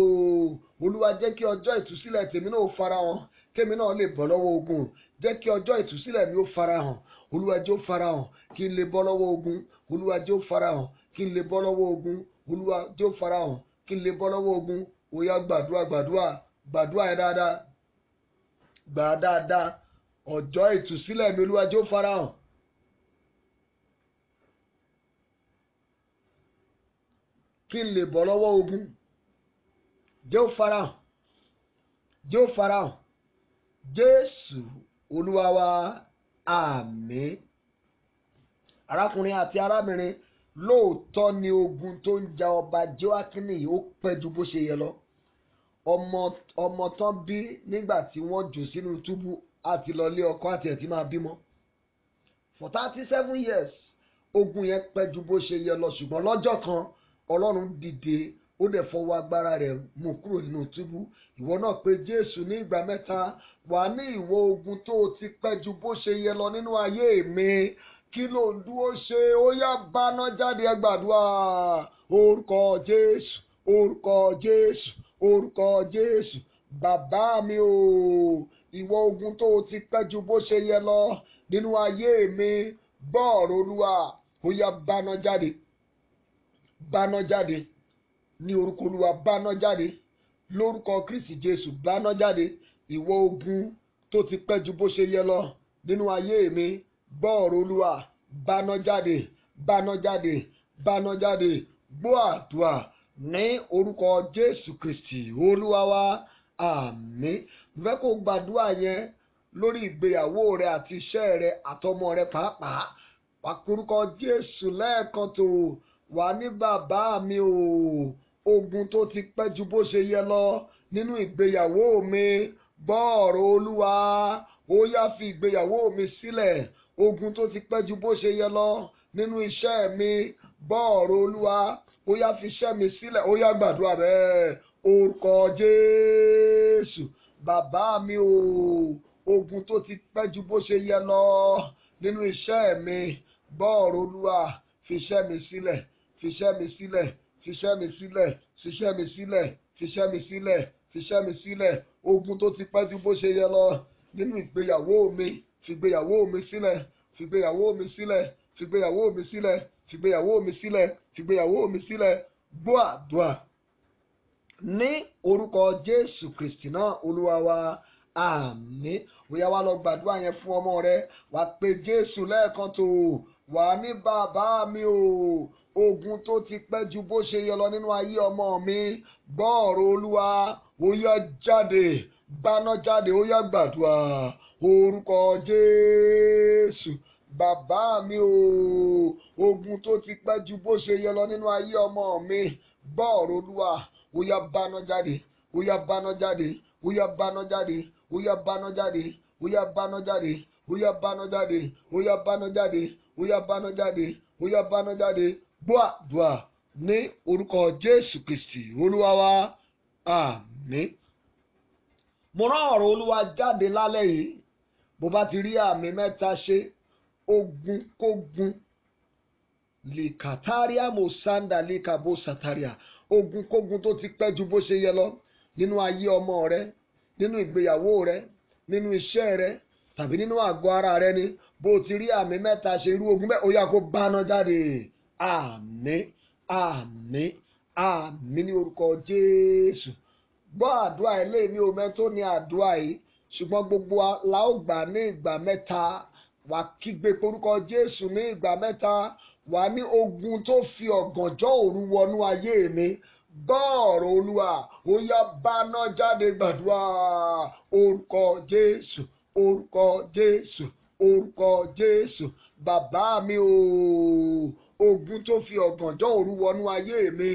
Olúwa jẹ́ kí ọjọ́ ìtúsílẹ̀ tèmi náà ó farahàn kémi náà lè bọ́ lọ́wọ́ ogun. Jẹ́ kí ọjọ́ ìtúsílẹ̀ mi ó farahàn. Olúwa jẹ́ ó farahàn kí n lè bọ́ lọ́wọ́ ogun. Olúwa jẹ́ ó farahàn kí n lè bọ́ lọ́wọ́ ogun. Olúwa jẹ́ ó farahàn kí n lè bọ́ lọ́wọ́ ogun. Ó yá gbàdúrà gbàdúrà ẹ dáadáa. Gbà dáadáa. Ọjọ́ ìtúsílẹ̀ mi Olúwa jẹ́ ó farahàn. Kí n lè bọ́ lọ́wọ́ ogun. Jẹ́ ó farahàn. Jẹ́ ó farahàn. Jésù Olúwa wa, àmín. Arákùnrin àti arábìnrin, lóòótọ́ ni ogun tó ń ja ọba Jóákínì yìí ó pẹ́ ju bó ṣe yẹ lọ. Ọmọ tán bí nígbà tí wọ́n jù sínú túbú àti lọ lé ọkọ àti ẹ̀ tí máa bímọ. For 37 years ogun yẹn pẹ́ ju bó ṣe yẹ lọ, ṣùgbọ́n lọ́jọ́ kan Ọlọ́run dìde ó dẹ̀ fọwọ́ agbára rẹ̀ mú kúrò nínú túbú. Ìwọ náà pé Jésù ní ìgbà mẹ́ta. Wà ní ìwọ ogun tó ti pẹ́ ju bó ṣe yẹ lọ nínú ayé mi. Kí ló ń dúró ṣe? Ó yá báná jáde. Ẹ gbàdúrà orúkọ Jésù, orúkọ Jésù, orúkọ Jésù. Bàbá mi ò, ìwọ ogun tó ti pẹ́ ju bó ṣe yẹ lọ nínú ayé mi, gbọ́ ọ̀rọ̀ Olúwa. Ó yá báná jáde. Báná jáde ní orúkọ Olúwa. Báná jáde lórúkọ Kristi Jésù. Báná jáde. Ìwọ ogun tó ti pẹ́ ju bó ṣe yẹ lọ nínú ayé mi, gbọ́ ọ̀rọ̀ Olúwa. Báná jáde, báná jáde, báná jáde. Gbọ́ àdúrà ní orúkọ Jésù Kristi Olúwa wa, àmín. Mo fẹ́ kó gbàdúrà yẹn lórí ìgbéyàwó rẹ àti iṣẹ́ rẹ àtọmọ rẹ pàápàá. Wà porúkọ Jésù lẹ́ẹ̀kan tó. Wà ní bàbá mi ò, ogun tó ti pẹ́ ju bó ṣe yẹ lọ nínú ìgbéyàwó mi, gbọ́ ọ̀rọ̀ Olúwa. Ó yá fi ìgbéyàwó mi sílẹ̀. Ogun tó ti pẹ́ ju bó ṣe yẹ lọ nínú iṣẹ́ mi, gbọ́ ọ̀rọ̀ Olúwa. Ó yá fi iṣẹ́ mi sílẹ̀. Ó yá gbàdúrà bẹ́ẹ̀ orúkọ Jésù. Bàbá mi ò, ogun tó ti pẹ́ ju bó ṣe yẹ lọ nínú iṣẹ́ mi, gbọ́ ọ̀rọ̀ Olúwa. Fi iṣẹ́ mi sílẹ̀. Fi iṣẹ́ mi sílẹ̀. Fi iṣẹ́ mi sílẹ̀. Fi iṣẹ́ mi sílẹ̀. Fi iṣẹ́ mi sílẹ̀. Fi iṣẹ́ mi sílẹ̀. Ogun tó ti pẹ́ ju bó ṣe yẹ lọ nínú ìgbéyàwó mi, fi ìgbéyàwó mi sílẹ̀. Fi ìgbéyàwó mi sílẹ̀. Fi ìgbéyàwó mi sílẹ̀. Fi ìgbéyàwó mi sílẹ̀. Fi ìgbéyàwó mi sílẹ̀. Gbọ́ àdúrà ní orúkọ Jésù Kristi náà Olúwa wa, àmín. Bóyá wá lọ gbàdúrà yẹn fún ọmọ rẹ. Wà pé Jésù lẹ́ẹ̀kan tó. Wà ní bàbá mi ò, ogun tó ti pẹ́ ju bó ṣe yẹ lọ nínú ayé ọmọ mi, gbọ́ ọ̀rọ̀ Olúwa. Ó yá jáde. Báná jáde. Ó yá gbàdúrà orúkọ Jésù. Bàbá mi ò, ogun tó ti pẹ́ ju bó ṣe yẹ lọ nínú ayé ọmọ mi, gbọ́ ọ̀rọ̀ Olúwa. Ó yá báná jáde. Ó yá báná jáde. Ó yá báná jáde. Ó yá báná jáde. Ó yá báná jáde. Ó yá báná jáde. Ó yá báná jáde. Ó yá báná jáde. Ó yá báná jáde. Gbọ́ àdúrà ní orúkọ Jésù Kristi Olúwa wa, àmín. Mo rán ọ̀rọ̀ Olúwa jáde lálẹ́ yìí. Bó bá ti rí àmì mẹ́ta ṣe, ogun kógun likataria mosanda likabo sataria. Ogun kógun tó ti pẹ́ ju bó ṣe yẹ lọ nínú ayé ọmọ rẹ, nínú ìgbéyàwó rẹ, nínú iṣẹ́ rẹ tàbí nínú àgọ́ ara rẹ ni. Bó ti rí àmì mẹ́ta ṣe, irú ogun bẹ́ẹ̀ ó yá kó báná jáde. Àmín, àmín, àmín ní orúkọ Jésù. Gbọ́ àdúrà ilé mi ò mẹ́ tó ní àdúrà yìí, ṣùgbọ́n gbogbo la ó gbà ní ìgbà mẹ́ta. Wà kígbe orúkọ Jésù ní ìgbà mẹ́ta. Wà ní ogun tó fi ọ̀gànjọ́ òru wọnú ayé mi, gbọ́ ọ̀rọ̀ Olúwa. Ó yá báná jáde. Gbàdúrà orúkọ Jésù, orúkọ Jésù, orúkọ Jésù. Bàbá mi ò, ogun tó fi ọ̀gànjọ́ òru wọnú ayé mi,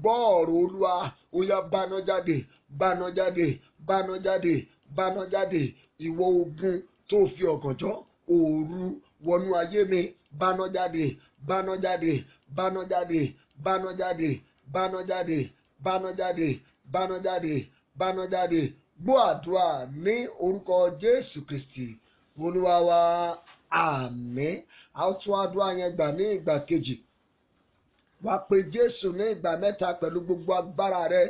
gbọ́ ọ̀rọ̀ Olúwa. Ó yá báná jáde. Báná jáde. Báná jáde. Báná jáde. ìwọ ogun tó fi ọ̀gànjọ́ òru wọnú ayé mi, báná jáde, báná jáde, báná jáde, báná jáde, báná jáde, báná jáde, báná jáde, báná jáde. Gbọ́ àdúrà ní orúkọ Jésù Kristi Olúwa wa, àmín. A ó tún àdúrà yẹn gbà ní ìgbà kejì. Wá pe Jésù ní ìgbà mẹ́ta pẹ̀lú gbogbo agbára rẹ.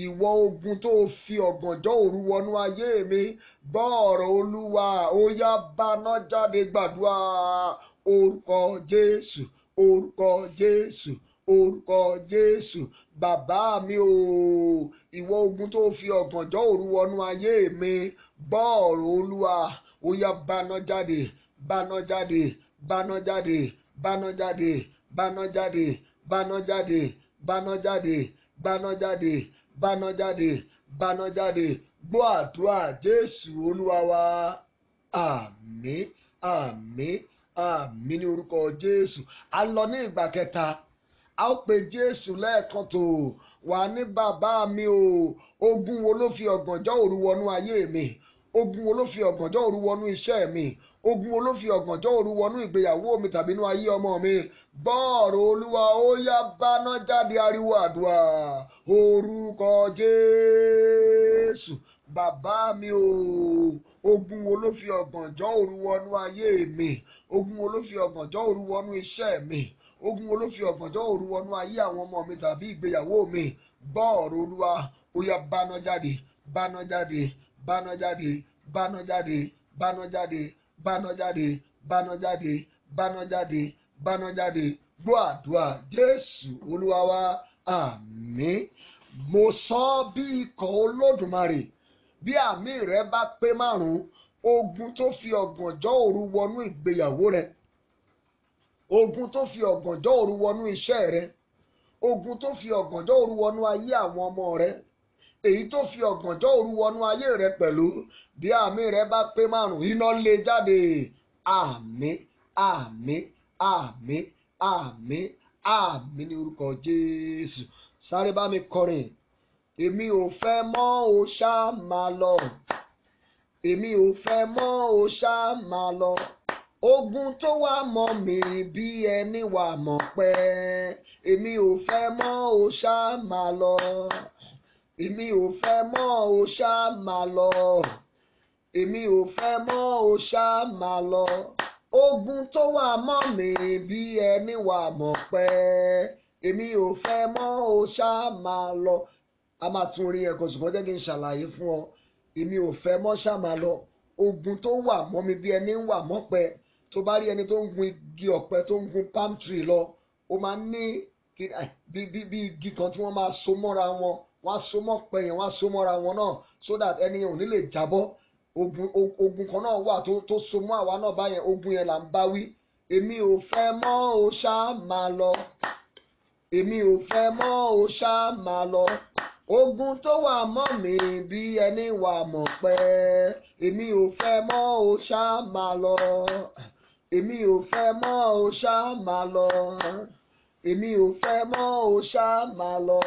Ìwọ ogun tó fi ọ̀gànjọ́ òru wọnú ayé mi, gbọ́ ọ̀rọ̀ Olúwa, ó yá báná jáde. Gbàdúrà orúkọ Jésù, orúkọ Jésù, orúkọ Jésù. Bàbá mi o, ìwọ ogun tó fi ọ̀gànjọ́ òru wọnú ayé mi, gbọ́ ọ̀rọ̀ Olúwa, ó yá báná jáde, báná jáde, báná jáde, báná jáde, báná jáde, báná jáde, báná jáde, báná jáde, báná jáde, báná jáde. Gbọ́ àdúrà Jésù Olúwa wa, àmín, àmín, àmín ní orúkọ Jésù. A lọ ní ìgbà kẹta. A ó pe Jésù lẹ́ẹ̀kan tó. Wà ní bàbá mi o, ogun wo ló fi ọ̀gànjọ́ òru wọnú ayé mi? Ogun wo ló fi ọ̀gànjọ́ òru wọnú iṣẹ́ mi? Ogun wo ló fi ọ̀gànjọ́ òru wọnú ìgbéyàwó mi tàbí inú ayé ọmọ mi? Gbọ́ ọ̀rọ̀ Olúwa, ó yá báná jáde. Ariwo àdúrà orúkọ Jésù. Bàbá mi o, ogun wo ló fi ọ̀gànjọ́ òru wọnú ayé mi? Ogun wo ló fi ọ̀gànjọ́ òru wọnú iṣẹ́ mi? Ogun wo ló fi ọ̀gànjọ́ òru wọnú ayé àwọn ọmọ mi tàbí ìgbéyàwó mi? Gbọ́ ọ̀rọ̀ Olúwa, ó yá báná jáde, báná jáde, báná jáde, báná jáde, báná jáde, báná jáde, báná jáde, báná jáde, báná jáde. Gbọ́ àdúrà Jésù Olúwa wa, àmín. Mo sọ bí ikọ̀ Olódùmarè, bí àmì rẹ bá pé 5, ogun tó fi ọ̀gànjọ́ òru wọnú ìgbéyàwó rẹ, ogun tó fi ọ̀gànjọ́ òru wọnú iṣẹ́ rẹ, ogun tó fi ọ̀gànjọ́ òru wọnú ayé àwọn ọmọ rẹ, èyí tó fi ọ̀gànjọ́ òru wọnú ayé rẹ pẹ̀lú, bí àmì rẹ bá pé 5, iná lé jáde. Àmín, àmín, àmín, àmín, àmín ní orúkọ Jésù. Sáré bá mi kọrin. Èmi ò fẹ́ mọ́, o ṣá máa lọ. Èmi ò fẹ́ mọ́, o ṣá máa lọ. Ogun tó wà mọ́ mi bí ẹni wà mọ́ pẹ́. Èmi ò fẹ́ mọ́, o ṣá máa lọ. Èmi ò fẹ́ mọ́, o ṣá máa lọ. Èmi ò fẹ́ mọ́, o ṣá máa lọ. Ogun tó wà mọ́ mi bí ẹni wà mọ́ pẹ́. Èmi ò fẹ́ mọ́, o ṣá máa lọ. A máa tún orin ẹ̀kọ́ ṣùgbọ́n jẹ́ kí n ṣàlàyé fún ọ. Èmi ò fẹ́ mọ́, ṣá máa lọ. Ogun tó wà mọ́ mi bí ẹni wà mọ́ pẹ́. Tó bá rí ẹni tó ń gun igi ọ̀pẹ tó ń gun palm tree lọ, ó máa ń ní bí igi kan tí wọ́n máa so mọ́ra wọn. Wọ́n á so mọ́ pẹ́ yẹn, wọ́n á so mọ́ra wọn náà so that ẹni yẹn ò ní lè jábọ́. Ogun kan náà wà tó so mọ́ àwa náà báyẹn, ogun yẹn là ń bá wí. Èmi ò fẹ́ mọ́, o ṣá máa lọ. Èmi ò fẹ́ mọ́, o ṣá máa lọ. Ogun tó wà mọ́ mi bí ẹni wà mọ́ pẹ́. Èmi ò fẹ́ mọ́, o ṣá máa lọ. Èmi ò fẹ́ mọ́, o ṣá máa lọ. Èmi ò fẹ́ mọ́, o ṣá máa lọ.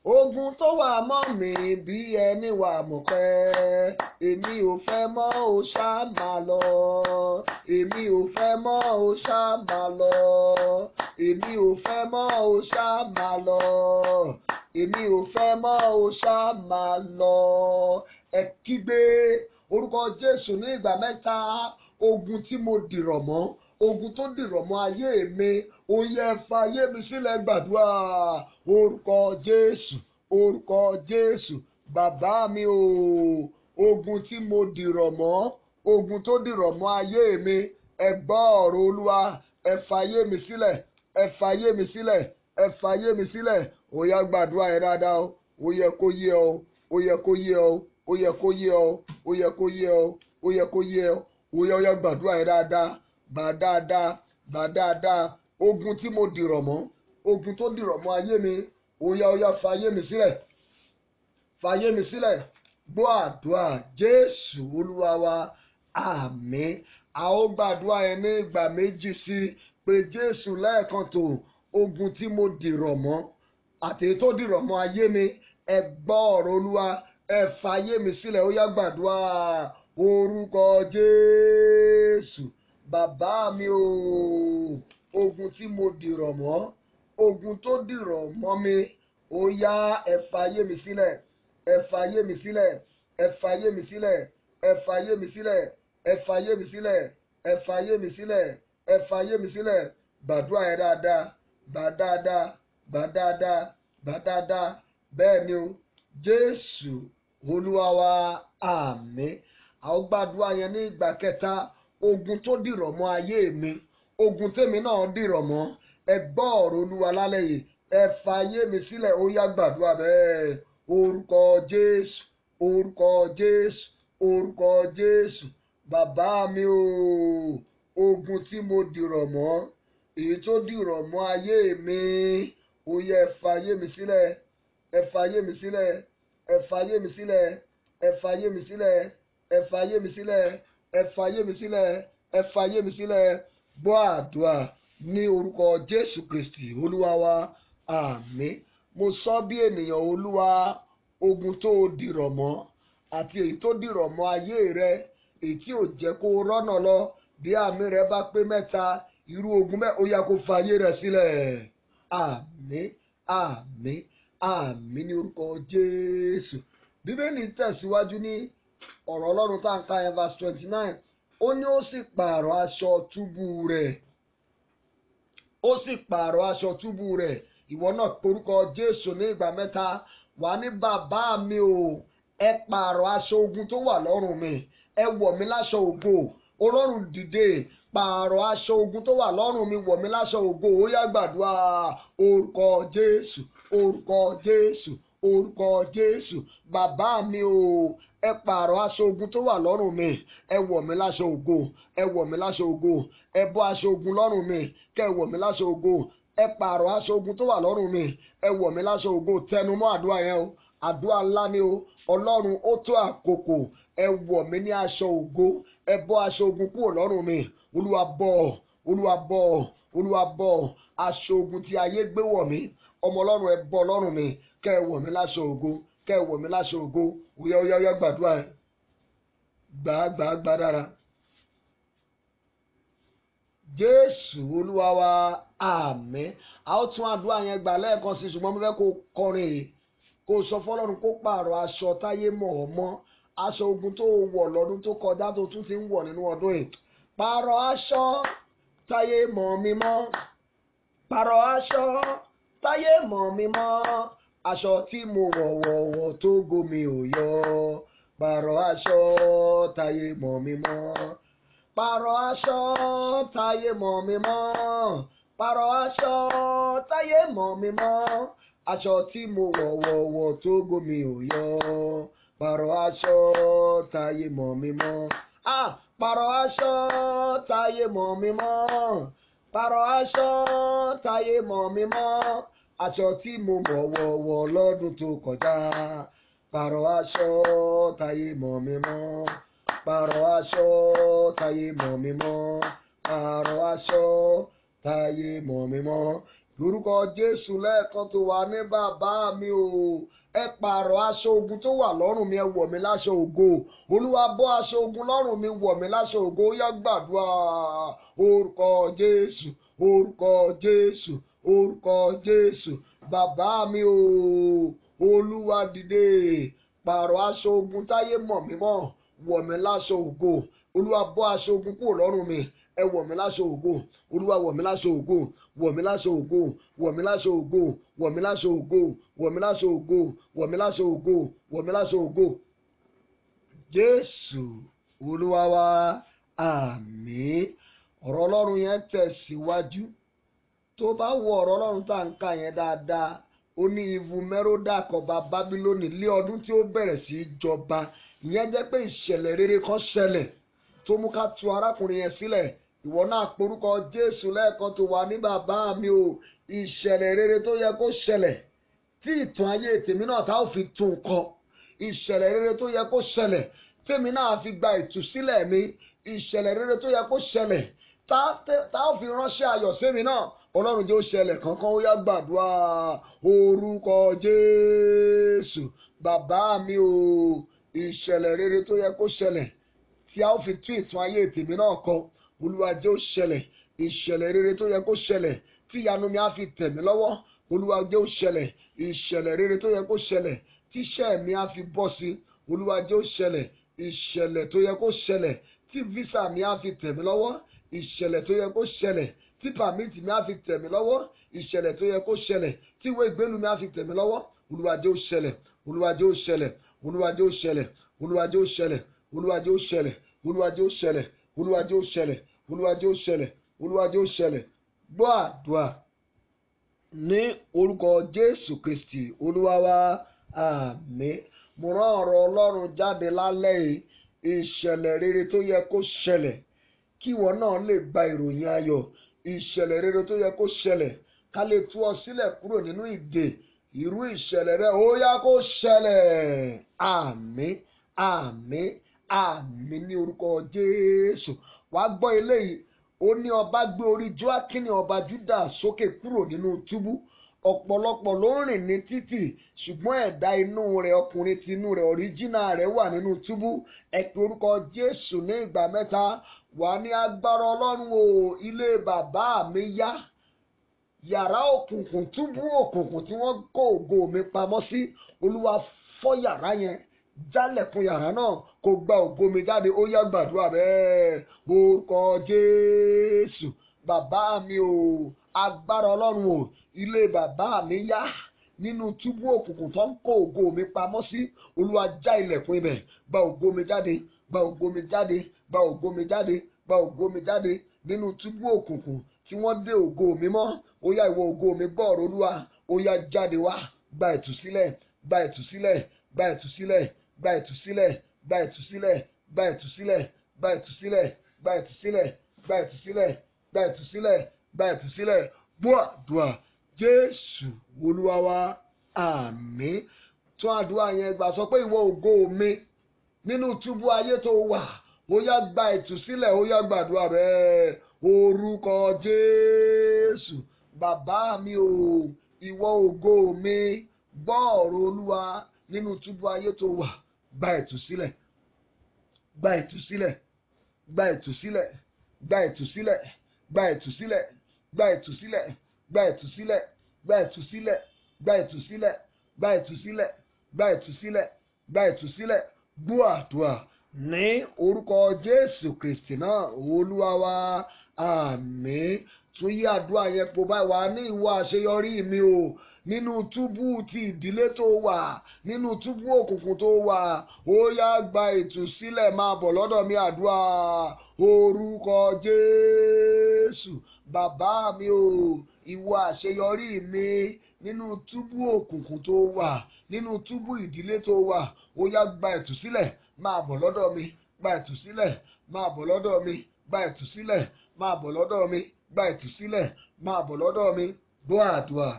Ogun tó wà mọ́ mi bí ẹni wà mọ́ pẹ́. Èmi ò fẹ́ mọ́, o ṣá máa lọ. Èmi ò fẹ́ mọ́, o ṣá máa lọ. Èmi ò fẹ́ mọ́, o ṣá máa lọ. Èmi ò fẹ́ mọ́, o ṣá máa lọ. Ẹ kígbe orúkọ Jésù ní ìgbà mẹ́ta. Ogun tí mo dìrọ̀ mọ́, ogun tó dìrọ̀ mọ́ ayé mi, ó yẹ fàyè mi sílẹ̀. Gbàdúrà orúkọ Jésù, orúkọ Jésù. Bàbá mi o, ogun tí mo dìrọ̀ mọ́, ogun tó dìrọ̀ mọ́ ayé mi, ẹ gbọ́ ọ̀rọ̀ Olúwa, ẹ fàyè mi sílẹ̀, ẹ fàyè mi sílẹ̀, ẹ fàyè mi sílẹ̀. Ó yá gbàdúrà yẹn dáadáa o. Ó yẹ kó yé ọ, ó yẹ kó yé ọ, ó yẹ kó yé ọ, ó yẹ kó yé ọ, ó yẹ kó yé ọ. Ó yá gbàdúrà yẹn dáadáa, gbà dáadáa, gbà dáadáa. Ogun tí mo dìrọ̀ mọ́, ogun tó dìrọ̀ mọ́ ayé mi, ó yá fàyè mi sílẹ̀, fàyè mi sílẹ̀. Gbọ́ àdúrà Jésù Olúwa wa, àmín. A ó gbàdúrà yẹn ní ìgbà méjì sí pé Jésù lẹ́ẹ̀kan tó. Ogun tí mo dìrọ̀ mọ́ àti tó dìrọ̀ mọ́ ayé mi, ẹ gbọ́ ọ̀rọ̀ Olúwa, ẹ fàyè mi sílẹ̀. Ó yá gbàdúrà orúkọ Jésù. Bàbá mi o, ogun tí mo dìrọ̀ mọ́, ogun tó dìrọ̀ mọ́ mi, ó yá ẹ fàyè mi sílẹ̀, ẹ fàyè mi sílẹ̀, ẹ fàyè mi sílẹ̀, ẹ fàyè mi sílẹ̀, ẹ fàyè mi sílẹ̀, ẹ fàyè mi sílẹ̀, ẹ fàyè mi sílẹ̀. Gbàdúrà ẹ dáadáa, gbà dáadáa, gbà dáadáa, gbà dáadáa. Bẹ́ẹ̀ ni o, Jésù Olúwa wa, àmín. A ó gbàdúrà yẹn ní ìgbà kẹta. Ogun tó dìrọ̀ mọ́ ayé mi, ogun tèmi náà dìrọ̀ mọ́, ẹ gbọ́ ọ̀rọ̀ Olúwa lálẹ́ yìí, ẹ fàyè mi sílẹ̀. Ó yá gbàdúrà bẹ́ẹ̀. Orúkọ Jésù, orúkọ Jésù, orúkọ Jésù. Bàbá mi o, ogun tí mo dìrọ̀ mọ́, èyí tó dìrọ̀ mọ́ ayé mi, ó yá ẹ fàyè mi sílẹ̀, ẹ fàyè mi sílẹ̀, ẹ fàyè mi sílẹ̀, ẹ fàyè mi sílẹ̀, ẹ fàyè mi sílẹ̀, ẹ fàyè mi sílẹ̀, ẹ fàyè mi sílẹ̀. Gbọ́ àdúrà ní orúkọ Jésù Kristi Olúwa wa, àmín. Mo sọ bí ènìyàn, Olúwa, ogun tó dìrọ̀ mọ́ àti èyí tó dìrọ̀ mọ́ ayé rẹ, èyí tí ò jẹ́ kó rọ́nà lọ, bí àmì rẹ bá pé mẹ́ta, irú ogun ó yá kó fàyè rẹ sílẹ̀. Àmín, àmín, àmín ní orúkọ Jésù. Bíbélì tẹ̀síwájú ní ọ̀rọ̀ Ọlọ́run tá à ń ka yẹn verse 29. Ó ní ó sì pààrọ̀ aṣọ túbú rẹ̀. Ó sì pààrọ̀ aṣọ túbú rẹ̀. Ìwọ náà porúkọ Jésù ní ìgbà mẹ́ta. Wà ní bàbá mi o, ẹ pààrọ̀ aṣọ ogun tó wà lọ́rùn mi. Ẹ wọ̀ mí láṣọ ògo. Ọlọ́run dìde, pààrọ̀ aṣọ ogun tó wà lọ́rùn mi, wọ̀ mí láṣọ ògo. Ó yá gbàdúrà. Orúkọ Jésù, orúkọ Jésù, orúkọ Jésù. Bàbá mi o, ẹ pààrọ̀ aṣọ ogun tó wà lọ́rùn mi, ẹ wọ̀ mí láṣọ ògo, ẹ wọ̀ mí láṣọ ògo. Ẹ bọ́ aṣọ ogun lọ́rùn mi, kẹ́ ẹ wọ̀ mí láṣọ ògo. Ẹ pààrọ̀ aṣọ ogun tó wà lọ́rùn mi, ẹ wọ̀ mí láṣọ ògo. Tẹnumọ́ àdúrà yẹn o, àdúrà ńlá ni o. Ọlọ́run, ó tó àkókò, ẹ wọ̀ mí ní aṣọ ògo. Ẹ bọ́ aṣọ ogun kúrò lọ́rùn mi. Olúwa bọ́, Olúwa bọ́, Olúwa bọ́ aṣọ ogun tí ayé gbé wọ̀ mí. Ọmọ Ọlọ́run, ẹ bọ́ lọ́rùn mi, kẹ́ ẹ wọ̀ mí láṣọ ògo, kẹ́ ẹ wọ̀ mí láṣọ ògo. Oya oya oya gbàdúrà ẹ, gbà dára. Jésù Olúwa wa, àmín. A ó tún àdúrà yẹn gbà lẹ́ẹ̀kan sí, ṣùgbọ́n mo fẹ́ kó kọrin yìí, kó sọ fọ́lọ́run kó pààrọ̀ aṣọ táyé mọ̀ ọ́ mọ́, aṣọ ogun tó wọ̀ lọ́dún tó kọjá tó tún ti ń wọ̀ nínú ọdún yìí. Pààrọ̀ aṣọ táyé mọ̀ mi mọ́, pààrọ̀ aṣọ táyé mọ̀ mi mọ́, aṣọ tí mo wọ̀ tó gómi ò yọ. Pààrọ̀ aṣọ táyé mọ̀ mi mọ́, pààrọ̀ aṣọ táyé mọ̀ mi mọ́, pààrọ̀ aṣọ táyé mọ̀ mi mọ́, aṣọ tí mo wọ̀ tó gómi ò yọ. Pààrọ̀ aṣọ táyé mọ̀ mi mọ́. Pààrọ̀ aṣọ táyé mọ̀ mi mọ́, pààrọ̀ aṣọ táyé mọ̀ mi mọ́, aṣọ tí mo wọ̀ lọ́dún tó kọjá. Pààrọ̀ aṣọ táyé mọ̀ mi mọ́, pààrọ̀ aṣọ táyé mọ̀ mi mọ́, pààrọ̀ aṣọ táyé mọ̀ mi mọ́. Lórúkọ Jésù lẹ́ẹ̀kan tó wà ní bàbá mi o, ẹ pààrọ̀ aṣọ ogun tó wà lọ́rùn mi, ẹ wọ̀ mí láṣọ ògo. Olúwa bọ́ aṣọ ogun lọ́rùn mi, wọ̀ mí láṣọ ògo. Ó yá gbàdúrà. Orúkọ Jésù, orúkọ Jésù, orúkọ Jésù. Bàbá mi o, Olúwa dìde, pààrọ̀ aṣọ ogun táyé mọ̀ mí mọ́, wọ̀ mí láṣọ ògo. Olúwa bọ́ aṣọ ogun kúrò lọ́rùn mi, ẹ wọ̀ mí láṣọ ògo. Olúwa wọ̀ mí láṣọ ògo, wọ̀ mí láṣọ ògo, wọ̀ mí láṣọ ògo, wọ̀ mí láṣọ ògo, wọ̀ mí láṣọ ògo, wọ̀ mí láṣọ ògo, wọ̀ mí láṣọ ògo. Jésù Olúwa wa, àmín. Ọ̀rọ̀ Ọlọ́run yẹn tẹ̀síwájú. Tó bá wo ọ̀rọ̀ Ọlọ́run tá à ń kà yẹn dáadáa, ó ní Ivu-Merodach ọba Bábílónì lé ọdún tí ó bẹ̀rẹ̀ sí í jọba. Ìyẹn jẹ́ pé ìṣẹ̀lẹ̀ rere kan ṣẹlẹ̀ tó mú ká tú arákùnrin yẹn sílẹ̀. Ìwọ náà porúkọ Jésù lẹ́ẹ̀kan tó wà ní bàbá mi o. Ìṣẹ̀lẹ̀ rere tó yẹ kó ṣẹlẹ̀ tí ìtàn ayé tèmi náà tá ò fi tún kọ. Ìṣẹ̀lẹ̀ rere tó yẹ kó ṣẹlẹ̀ tèmi náà fi gba ìtúsílẹ̀ mi. Ìṣẹ̀lẹ̀ rere tó yẹ kó ṣẹlẹ̀ tá ò fi ránṣẹ́ ayọ̀ sẹ́mi náà. Ọlọ́run jẹ́ ó ṣẹlẹ̀ kankan. Ó yá gbàdúrà. Orúkọ Jésù. Bàbá mi o, ìṣẹ̀lẹ̀ rere tó yẹ kó ṣẹlẹ̀ tí a ó fi tún ìtàn ayé tèmi náà kọ. Olúwa jẹ́ ó ṣẹlẹ̀. Ìṣẹ̀lẹ̀ rere tó yẹ kó ṣẹlẹ̀ tí ìyanu mi á fi tẹ̀ mí lọ́wọ́. Olúwa jẹ́ ó ṣẹlẹ̀. Ìṣẹ̀lẹ̀ rere tó yẹ kó ṣẹlẹ̀ tí iṣẹ́ mi á fi bọ́ sí. Olúwa jẹ́ ó ṣẹlẹ̀. Ìṣẹ̀lẹ̀ tó yẹ kó ṣẹlẹ̀ tí visa mi á fi tẹ̀ mí lọ́wọ́. Ìṣẹ̀lẹ̀ tó yẹ kó ṣẹlẹ̀ tí pàmìtì mi á fi tẹ̀ mí lọ́wọ́. Ìṣẹ̀lẹ̀ tó yẹ kó ṣẹlẹ̀ tí ìwé ìgbélú mi á fi tẹ̀ mí lọ́wọ́. Olúwa jẹ́ ó ṣẹlẹ̀. Olúwa jẹ́ ó ṣẹlẹ̀. Olúwa jẹ́ ó ṣẹlẹ̀. Olúwa jẹ́ ó ṣẹlẹ̀. Olúwa jẹ́ ó ṣẹlẹ̀. Olúwa jẹ́ ó ṣẹlẹ̀. Olúwa jẹ́ ó ṣẹlẹ̀. Olúwa jẹ́ ó ṣẹlẹ̀. Olúwa jẹ́ ó ṣẹlẹ̀. Gbọ́ àdúrà ní orúkọ Jésù Kristi Olúwa wa. Àmín. Mo rán ọ̀rọ̀ Ọlọ́run jáde lálẹ́ yìí. Ìṣẹ̀lẹ̀ rere tó yẹ kó ṣẹlẹ̀ kí ìwọ náà lè gba ìròyìn ayọ̀. Ìṣẹ̀lẹ̀ rere tó yẹ kó ṣẹlẹ̀ ká lè tú ọ sílẹ̀ kúrò nínú ìdè. Irú ìṣẹ̀lẹ̀ rẹ ó yá kó ṣẹlẹ̀. Àmín. Àmín. Àmín ní orúkọ Jésù. Wàá gbọ́ eléyìí. Ó ní ọba gbé orí Jóákínì ọba Júdà sókè kúrò nínú túbú. Ọ̀pọ̀lọpọ̀ ló ń rìn ní títì ṣùgbọ́n ẹ̀dá inú rẹ̀, ọkùnrin ti inú rẹ̀, ọ̀ríjínà rẹ̀ wà nínú túbú. Ẹ pe orúkọ Jésù ní ìgbà mẹ́ta. Wà ní agbára Ọlọ́run o. Ilé bàbá mi yá. Yàrá òkùnkùn, túbú òkùnkùn tí wọ́n kó ògo mi pamọ́ sí. Olúwa fọ́ yàrá yẹn. Jálẹ̀kùn yàrá náà kó gba ògo mi jáde. Ó yá gbàdúrà bẹ́ẹ̀. Orúkọ Jésù. Bàbá mi o. Agbára Ọlọ́run o. Ilé bàbá mi yá nínú túbú òkùnkùn tó ń kó ògo mi pamọ́ sí. Olúwa já ilẹ̀kùn ibẹ̀. Gba ògo mi jáde. Gba ògo mi jáde. Gba ògo mi jáde. Gba ògo mi jáde nínú túbú òkùnkùn tí wọ́n dé ògo mi mọ́. Ó yá ìwọ ògo mi gbọ́ ọ̀rọ̀ Olúwa. Ó yá jáde wá. Gba ìtúsílẹ̀. Gba ìtúsílẹ̀. Gba ìtúsílẹ̀. Gba ìtúsílẹ̀. Gba ìtúsílẹ̀. Gba ìtúsílẹ̀. Gba ìtúsílẹ̀. Gba ìtúsílẹ̀. Gba ìtúsílẹ̀. Gba ìtúsílẹ̀. Gba ìtúsílẹ̀. Gbọ́ àdúrà Jésù Olúwa wa. Àmín. Tún àdúrà yẹn gbà. Sọ pé ìwọ ògo mi nínú túbú ayé tó wà. Ó yá gba ìtúsílẹ̀. Ó yá gbàdúrà bẹ́ẹ̀. Orúkọ Jésù. Bàbá mi o. Ìwọ ògo mi. Gbọ́ ọ̀rọ̀ Olúwa nínú túbú ayé tó wà. Gba ìtúsílẹ̀. Gba ìtúsílẹ̀. Gba ìtúsílẹ̀. Gba ìtúsílẹ̀. Gba ìtúsílẹ̀. Gba ìtúsílẹ̀. Gba ìtúsílẹ̀. Gba ìtúsílẹ̀. Gba ìtúsílẹ̀. Gba ìtúsílẹ̀. Gba ìtúsílẹ̀. Gba ìtúsílẹ̀. Gbọ́ àdúrà ní orúkọ Jésù Kristi náà Olúwa wa. Àmín. Tún yí àdúrà yẹn po báyìí. Wà ní ìwọ àṣeyọrí mi o. Nínú túbú ti ìdílé tó wà. Nínú túbú òkùnkùn tó wà. Ó yá gba ìtúsílẹ̀. Máa bọ̀ lọ́dọ̀ mi. Àdúrà orúkọ Jésù. Bàbá mi o. Ìwọ àṣeyọrí mi. Nínú túbú òkùnkùn tó wà. Nínú túbú ìdílé tó wà. Ó yá gba ìtúsílẹ̀. Máa bọ̀ lọ́dọ̀ mi. Gba ìtúsílẹ̀. Máa bọ̀ lọ́dọ̀ mi. Gba ìtúsílẹ̀. Máa bọ̀ lọ́dọ̀ mi. Gba ìtúsílẹ̀. Máa bọ̀ lọ́dọ̀ mi. Gbọ́ àdúrà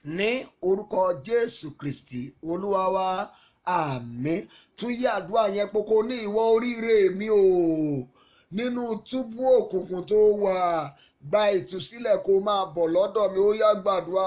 ní orúkọ Jésù Kristi Olúwa wa. Àmín. Tún yí àdúrà yẹn poko ní ìwọ oríire mi o. Nínú túbú òkùnkùn tó wà. Gba ìtúsílẹ̀ kó máa bọ̀ lọ́dọ̀ mi. Ó yá gbàdúrà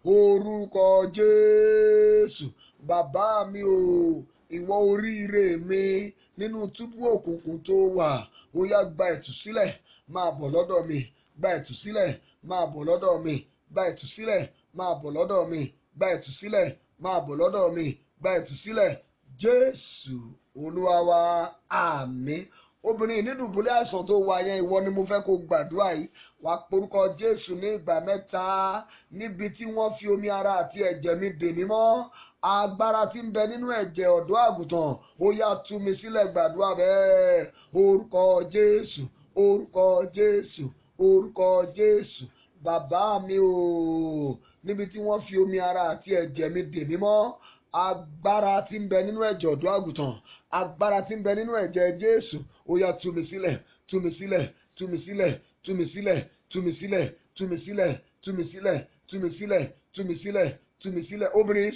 orúkọ Jésù. Bàbá mi o. Ìwọ oríire mi. Nínú túbú òkùnkùn tó wà. Ó yá gba ìtúsílẹ̀. Máa bọ̀ lọ́dọ̀ mi. Gba ìtúsílẹ̀. Máa bọ̀ lọ́dọ̀ mi. Gba ìtúsílẹ̀. Máa bọ̀ lọ́dọ̀ mi. Gba ìtúsílẹ̀. Máa bọ̀ lọ́dọ̀ mi. Gba ìtúsílẹ̀. Jésù Olúwa wa. Àmín. Obìnrin nídùbúlẹ̀ àìsàn tó wà yẹn, ìwọ ni mo fẹ́ kó gbàdúrà yìí. Wà á porúkọ Jésù ní ìgbà mẹ́ta. Níbi tí wọ́n fi omi ara àti ẹ̀jẹ̀ mi dè mí mọ́. Agbára tí ń bẹ nínú ẹ̀jẹ̀ ọ̀dọ́ àgùntàn. Ó yá tú mi sílẹ̀. Gbàdúrà bẹ́ẹ̀. Orúkọ Jésù. Orúkọ Jésù. Orúkọ Jésù. Bàbá mi o. Níbi tí wọ́n fi omi ara àti ẹ̀jẹ̀ mi dè mí mọ́. Agbára tí ń bẹ nínú ẹ̀jẹ̀ ọ̀dọ́ àgùntàn. Agbára tí ń bẹ nínú ẹ̀jẹ̀ Jésù. Ó yá tú mi sílẹ̀. Tú mi sílẹ̀. Tú mi sílẹ̀. Tú mi sílẹ̀. Tú mi sílẹ̀. Tú mi sílẹ̀. Tú mi sílẹ̀. Tú mi sílẹ̀. Tú mi sílẹ̀. Tú mi sílẹ̀. Obìnrin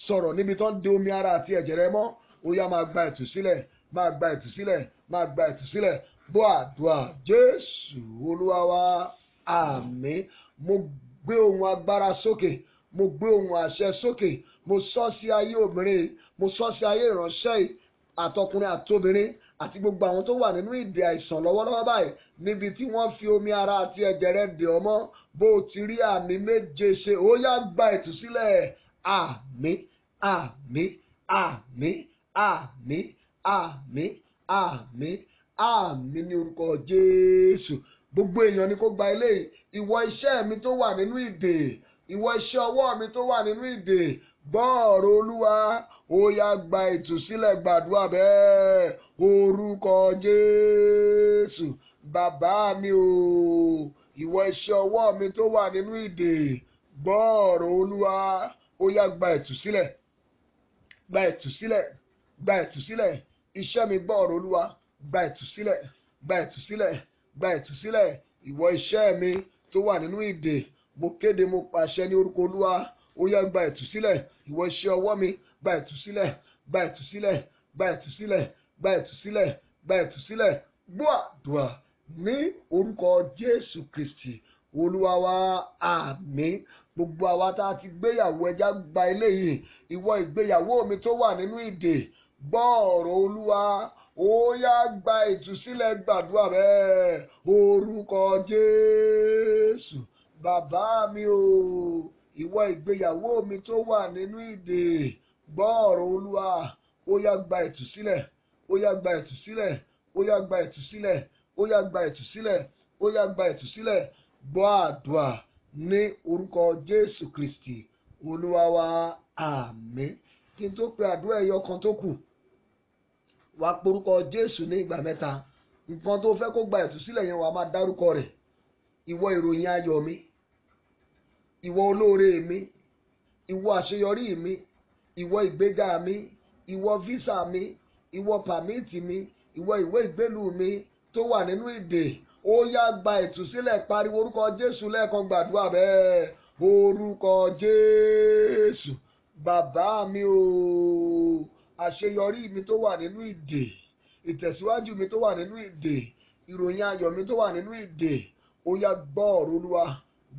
sọ̀rọ̀ níbi tó ń de omi ara àti ẹ̀jẹ̀ rẹ mọ́. Ó yá máa gba ìtúsílẹ̀. Máa gba ìtúsílẹ̀. Máa gba ìtúsílẹ̀. Gbọ́ àdúrà Jésù Olúwa wa. Àmín. Mo gbé ohùn agbára sókè. Mo gbé ohùn àṣẹ sókè. Mo sọ sí ayé obìnrin. Mo sọ sí ayé ìránṣẹ́ yìí. àtọkùnrin àtobìnrin àti gbogbo àwọn tó wà nínú ìdè àìsàn lọ́wọ́lọ́wọ́ báyìí níbi tí wọ́n fi omi ara àti ẹ̀jẹ̀ rẹ̀ dè ọ́ mọ́ bó o ti rí àmì méje ṣe ó yá gba ìtúsílẹ̀. Àmín àmín àmín àmín àmín àmín àmín ní orúkọ Jésù. Gbogbo èèyàn ni kó gba eléyìí. Ìwọ iṣẹ́ mi tó wà nínú ìdè, ìwọ iṣẹ́ ọwọ́ mi tó wà nínú ìdè, gbọ́ ọ̀rọ̀ Olúwa, ó yá gba ìtúsílẹ̀. Gbàdúrà bẹ́ẹ̀ orúkọ Jésù. Bàbá mi o, ìwọ iṣẹ́ ọwọ́ mi tó wà nínú ìdè, gbọ́ ọ̀rọ̀ Olúwa, ó yá gba ìtúsílẹ̀, gba ìtúsílẹ̀, gba ìtúsílẹ̀. Iṣẹ́ mi gbọ́ ọ̀rọ̀ Olúwa, gba ìtúsílẹ̀, gba ìtúsílẹ̀, gba ìtúsílẹ̀. Ìwọ iṣẹ́ mi tó wà nínú ìdè, mo kéde, mo pàṣẹ ní orúkọ Olúwa, ó yá gba ìtúsílẹ̀. Ìwọ iṣẹ́ ọwọ́ mi, gba ìtúsílẹ̀, gba ìtúsílẹ̀, gba ìtúsílẹ̀, gba ìtúsílẹ̀, gba ìtúsílẹ̀. Gbọ́ àdúrà ní orúkọ Jésù Kristi Olúwa wa. Àmín. Gbogbo àwa tá a ti gbéyàwó, ẹja gba eléyìí. Ìwọ ìgbéyàwó mi tó wà nínú ìdè, gbọ́ ọ̀rọ̀ Olúwa, ó yá gba ìtúsílẹ̀. Gbàdúrà bẹ́ẹ̀ orúkọ Jésù. Bàbá mi o, ìwọ ìgbéyàwó mi tó wà nínú ìdè, gbọ́ ọ̀rọ̀ Olúwa, ó yá gba ìtúsílẹ̀, ó yá gba ìtúsílẹ̀, ó yá gba ìtúsílẹ̀, ó yá gba ìtúsílẹ̀, ó yá gba ìtúsílẹ̀. Gbọ́ àdúrà ní orúkọ Jésù Kristi Olúwa wa. Àmín. Kí n tó pe àdúrà ẹyọ kan tó kù, wá porúkọ Jésù ní ìgbà mẹ́ta. Nǹkan tó fẹ́ kó gba ìtúsílẹ̀ yẹn wàá máa dárúkọ rẹ̀. Ìwọ ìròyìn ayọ̀ mi, ìwọ olóore mi, ìwọ àṣeyọrí mi, ìwọ ìgbéga mi, ìwọ físà mi, ìwọ pàmìtì mi, ìwọ ìwé ìgbélú mi tó wà nínú ìdè, ó yá gba ìtúsílẹ̀. Pariwo orúkọ Jésù lẹ́ẹ̀kan. Gbàdúrà bẹ́ẹ̀ orúkọ Jésù. Bàbá mi o, àṣeyọrí mi tó wà nínú ìdè, ìtẹ̀síwájú mi tó wà nínú ìdè, ìròyìn ayọ̀ mi tó wà nínú ìdè, ó yá gbọ́ ọ̀rọ̀ Olúwa,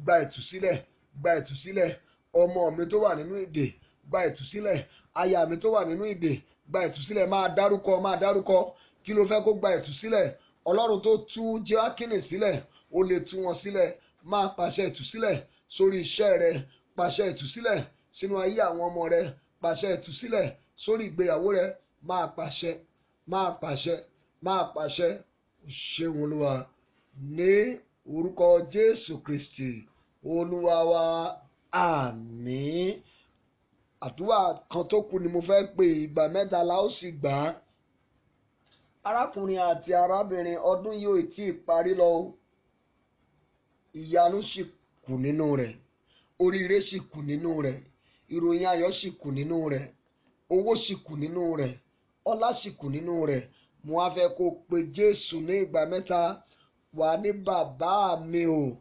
gba ìtúsílẹ̀, gba ìtúsílẹ̀. Ọmọ mi tó wà nínú ìdè, gba ìtúsílẹ̀. Aya mi tó wà nínú ìdè, gba ìtúsílẹ̀. Máa dárúkọ, máa dárúkọ. Kí ló fẹ́ kó gba ìtúsílẹ̀? Ọlọ́run tó tú Jóákínì sílẹ̀, ó lè tú wọn sílẹ̀. Máa pàṣẹ ìtúsílẹ̀ sórí iṣẹ́ rẹ, pàṣẹ ìtúsílẹ̀ sínú ayé àwọn ọmọ rẹ, pàṣẹ ìtúsílẹ̀ sórí ìgbéyàwó rẹ. Máa pàṣẹ, máa pàṣẹ, máa pàṣẹ. Ṣeun Olúwa ní orúkọ Jésù Kristi Olúwa wa. Àmín. Àdúrà kan tó kù ni mo fẹ́ pè. Ìgbà mẹ́ta la ó sì gbà á. Arákùnrin àti arábìnrin, ọdún yìí ò tí ì parí lọ. Ìyanu sì kù nínú rẹ̀, oríire sì kù nínú rẹ̀, ìròyìn ayọ̀ sì kù nínú rẹ̀, owó sì kù nínú rẹ̀, ọlá sì kù nínú rẹ̀. Mo wá fẹ́ kó pe Jésù ní ìgbà mẹ́ta. Wà ní bàbá mi o,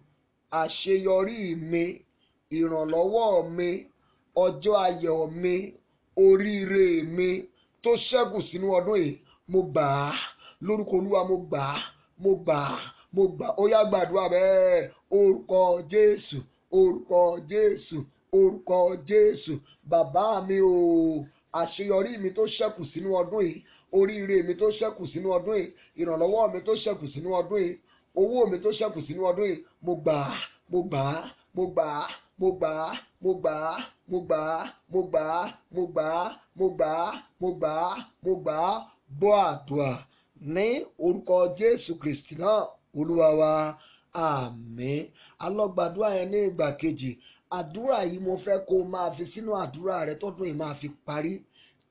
àṣeyọrí mi, ìrànlọ́wọ́ mi, ọjọ́ ayọ̀ mi, oríire mi tó ṣẹ́gun sínú ọdún yìí, mo gbà á lórúkọ Olúwa. Mo gbà á, mo gbà á, mo gbà á. Ó yá gbàdúrà bẹ́ẹ̀ orúkọ Jésù, orúkọ Jésù, orúkọ Jésù. Bàbá mi o, àṣeyọrí mi tó ṣẹ́kù sínú ọdún yìí, oríire mi tó ṣẹ́kù sínú ọdún yìí, ìrànlọ́wọ́ mi tó ṣẹ́kù sínú ọdún yìí, owó mi tó ṣẹ́kù sínú ọdún yìí, mo gbà á, mo gbà á, mo gbà á, mo gbà á, mo gbà á, mo gbà á, mo gbà á, mo gbà á, mo gbà á, mo gbà á, mo gbà á. Gbọ́ àdúrà ní orúkọ Jésù Kristi náà Olúwa wa. Àmín. Alọ́gbàdúrà yẹn ní ìgbà kejì. Àdúrà yìí mo fẹ́ kó o máa fi sínú àdúrà rẹ tọ́dún yìí máa fi parí,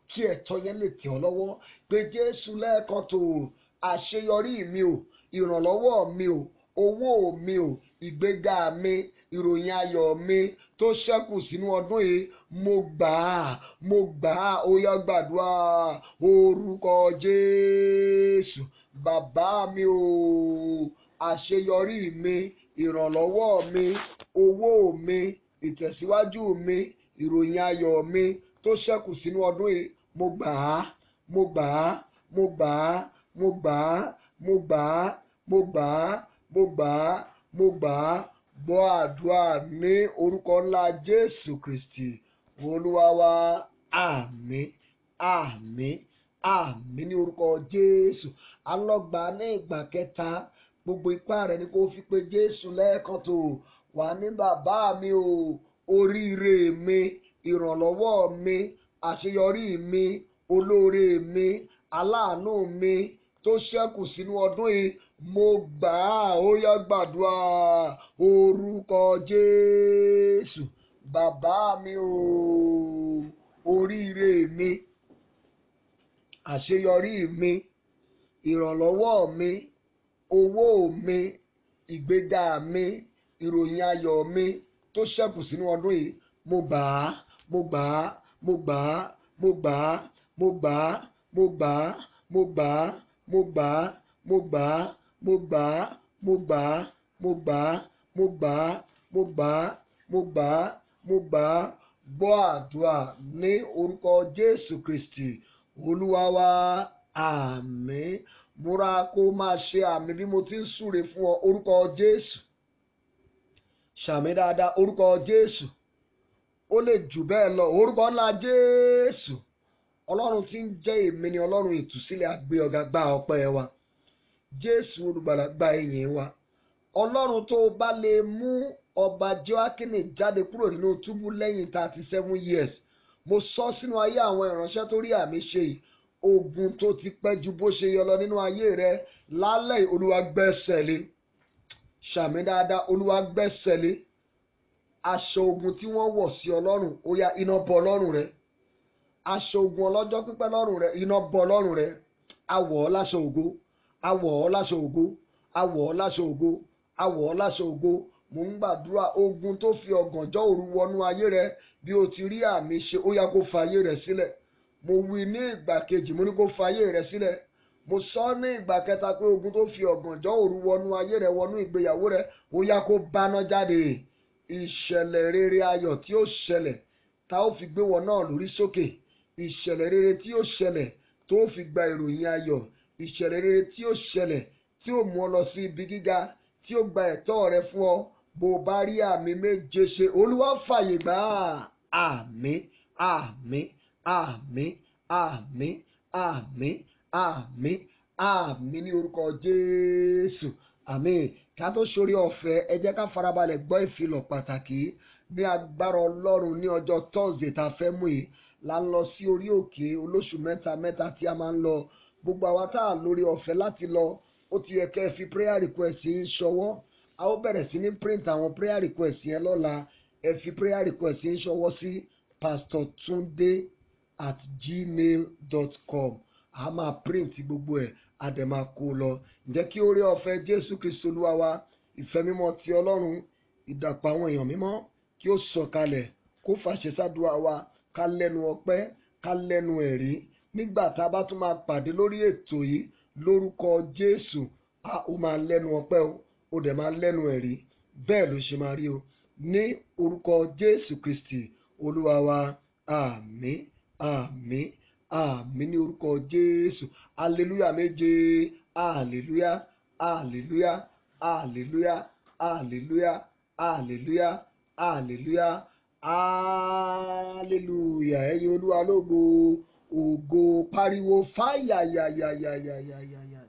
kí ẹ̀tọ́ yẹn lè tẹ̀ ọ́ lọ́wọ́. Pé Jésù lẹ́ẹ̀kan tó, àṣeyọrí mi o, ìrànlọ́wọ́ mi o, owó mi o, ìgbéga mi, ìròyìn ayọ̀ mi tó ṣẹ́kù sínú ọdún yìí, mo gbà á, mo gbà á. Ó yá gbàdúrà orúkọ Jésù. Bàbá mi o, àṣeyọrí mi, ìrànlọ́wọ́ mi, owó mi, ìtẹ̀síwájú mi, ìròyìn ayọ̀ mi tó ṣẹ́kù sínú ọdún yìí, mo gbà á, mo gbà á, mo gbà á, mo gbà á, mo gbà á, mo gbà á, mo gbà á, mo gbà á. Gbọ́ àdúrà ní orúkọ ńlá Jésù Kristi Olúwa wa. Àmín, àmín, àmín ní orúkọ Jésù. Alọ́gbà ní ìgbà kẹta, gbogbo ipá rẹ̀ ni kó fi pé Jésù lẹ́ẹ̀kan tó wà ní bàbá mi o, oríire mi, ìrànlọ́wọ́ mi, àṣeyọrí mi, olóore mi, aláàánú mi tó ṣẹ́kù sínú ọdún yìí, mo gbà á. Ó yá gbàdúrà orúkọ Jésù. Bàbá mi o, oríire mi, àṣeyọrí mi, ìrànlọ́wọ́ mi, owó mi, ìgbéga mi, ìròyìn ayọ̀ mi tó ṣẹ́kù sínú ọdún yìí, mo gbà á, mo gbà á, mo gbà á, mo gbà á, mo gbà á, mo gbà á, mo gbà á, mo gbà á, mo gbà á, mo gbà á, mo gbà á, mo gbà á, mo gbà á, mo gbà á, mo gbà á, mo gbà á. Gbọ́ àdúrà ní orúkọ Jésù Kristi Olúwa wa, àmín. Múra kó máa ṣe àmì bí mo ti ń súre fún ọ, orúkọ Jésù. Ṣàmì dáadáa, orúkọ Jésù. Ó lè jù bẹ́ẹ̀ lọ, orúkọ ńlá Jésù. Ọlọ́run tí ń jẹ́ èmi ni Ọlọ́run ìtúsílẹ̀, àgbé ọ̀gá, gba ọpẹ́ wa. Jésù olùgbàlà, gba ìyìn wa. Ọlọ́run tó bá lè mú ọba Jóákínì jáde kúrò nínú túbú lẹ́yìn 37 years, mo sọ sínú ayé àwọn ìránṣẹ́ tó rí àmì ṣe yìí, ogun tó ti pẹ́ ju bó ṣe yọ lọ nínú ayé rẹ lálẹ́, Olúwa gbẹ́sẹ̀ lé. Ṣàmì dáadáa, Olúwa gbẹ́sẹ̀ lé. Aṣọ ogun tí wọ́n wọ̀ sí ọlọ́run, ó yá iná bọ́ lọ́rùn rẹ. Aṣọ ogun ọlọ́jọ́ pípẹ́ lọ́rùn rẹ, iná bọ́ lọ́rùn rẹ. Awọ̀ ọ́ láṣọ ògo, awọ̀ ọ́ láṣọ ògo, awọ̀ ọ́ láṣọ ògo, awọ̀ ọ́ láṣọ ògo. Mo ń gbàdúrà, ogun tó fi ọ̀gànjọ́ òru wọnú ayé rẹ, bí o ti rí àmì ṣe, ó yá kó fa ayé rẹ sílẹ̀. Mo wí ní ìgbà kejì, mo ní kó fa ayé rẹ sílẹ̀. Mo sọ ní ìgbà kẹta pé ogun tó fi ọ̀gànjọ́ òru wọnú ayé rẹ, wọnú ìgbéyàwó rẹ, ó yá kó báná jáde. Ìṣẹ̀lẹ̀ rere ayọ̀ tí ó ṣẹlẹ̀ tá ó fi gbé wọn náà lórí sókè. Ìṣẹ̀lẹ̀ rere tí ó ṣẹlẹ̀ tó fi gba ìròyìn ayọ̀. Ìṣẹ̀lẹ̀ rere tí ó ṣẹlẹ̀ tí ó mú ọ lọ sí ibi gíga, tí ó gba ẹ̀tọ́ rẹ fún ọ. Bó bá rí àmì méje ṣe, Olúwa fàyè gbà á. Àmín, àmín, àmín, àmín, àmín, àmín, àmín ní orúkọ Jésù. Àmín. Ká tó sórí ọ̀fẹ́, ẹ jẹ́ ká farabalẹ̀ gbọ́ ìfilọ̀ pàtàkì ní agbára Ọlọ́run. Ní ọjọ́ Thursday tá a fẹ́ mú yìí, la ń lọ sí orí òkè olóṣù mẹ́ta tí a máa ń lọ. Gbogbo àwa tá a lórí ọ̀fẹ́ láti lọ, ó ti yẹ kẹ́ ẹ fi prayer request yín ṣọwọ́. A ó bẹ̀rẹ̀ sí ní print àwọn prayer request yẹn lọ́la. Ẹ fi prayer request yín ṣọwọ́ sí pastortunde@gmail.com. A máa print gbogbo ẹ̀, a dẹ̀ máa kó lọ. Ǹjẹ́ kí oore ọ̀fẹ́ Jésù Kristi Olúwa wa, ìfẹ́ mímọ́ ti Ọlọ́run, ìdàpọ̀ àwọn èèyàn mímọ́ kí ó sọ̀kalẹ̀, kó fàṣẹ sádùá wa, ká lẹ́nu ọpẹ́, ká lẹ́nu ẹ̀rí. Nígbà tá a bá tún máa pàdé lórí ètò yìí lórúkọ Jésù, ó máa lẹ́nu ọpẹ́ o, ó dẹ̀ máa lẹ́nu ẹ̀rí. Bẹ́ẹ̀ ló ṣe máa rí o. Ní orúkọ Jésù Kristi Olúwa wa, àmín, àmín, àmín ní orúkọ Jésù. Hallelujah méje. Hallelujah, hallelujah, hallelujah, hallelujah, hallelujah, hallelujah, hallelujah. Ẹ̀yin Olúwa lógo, ògo, pariwo fáyà yà yà yà yà yà yà yà.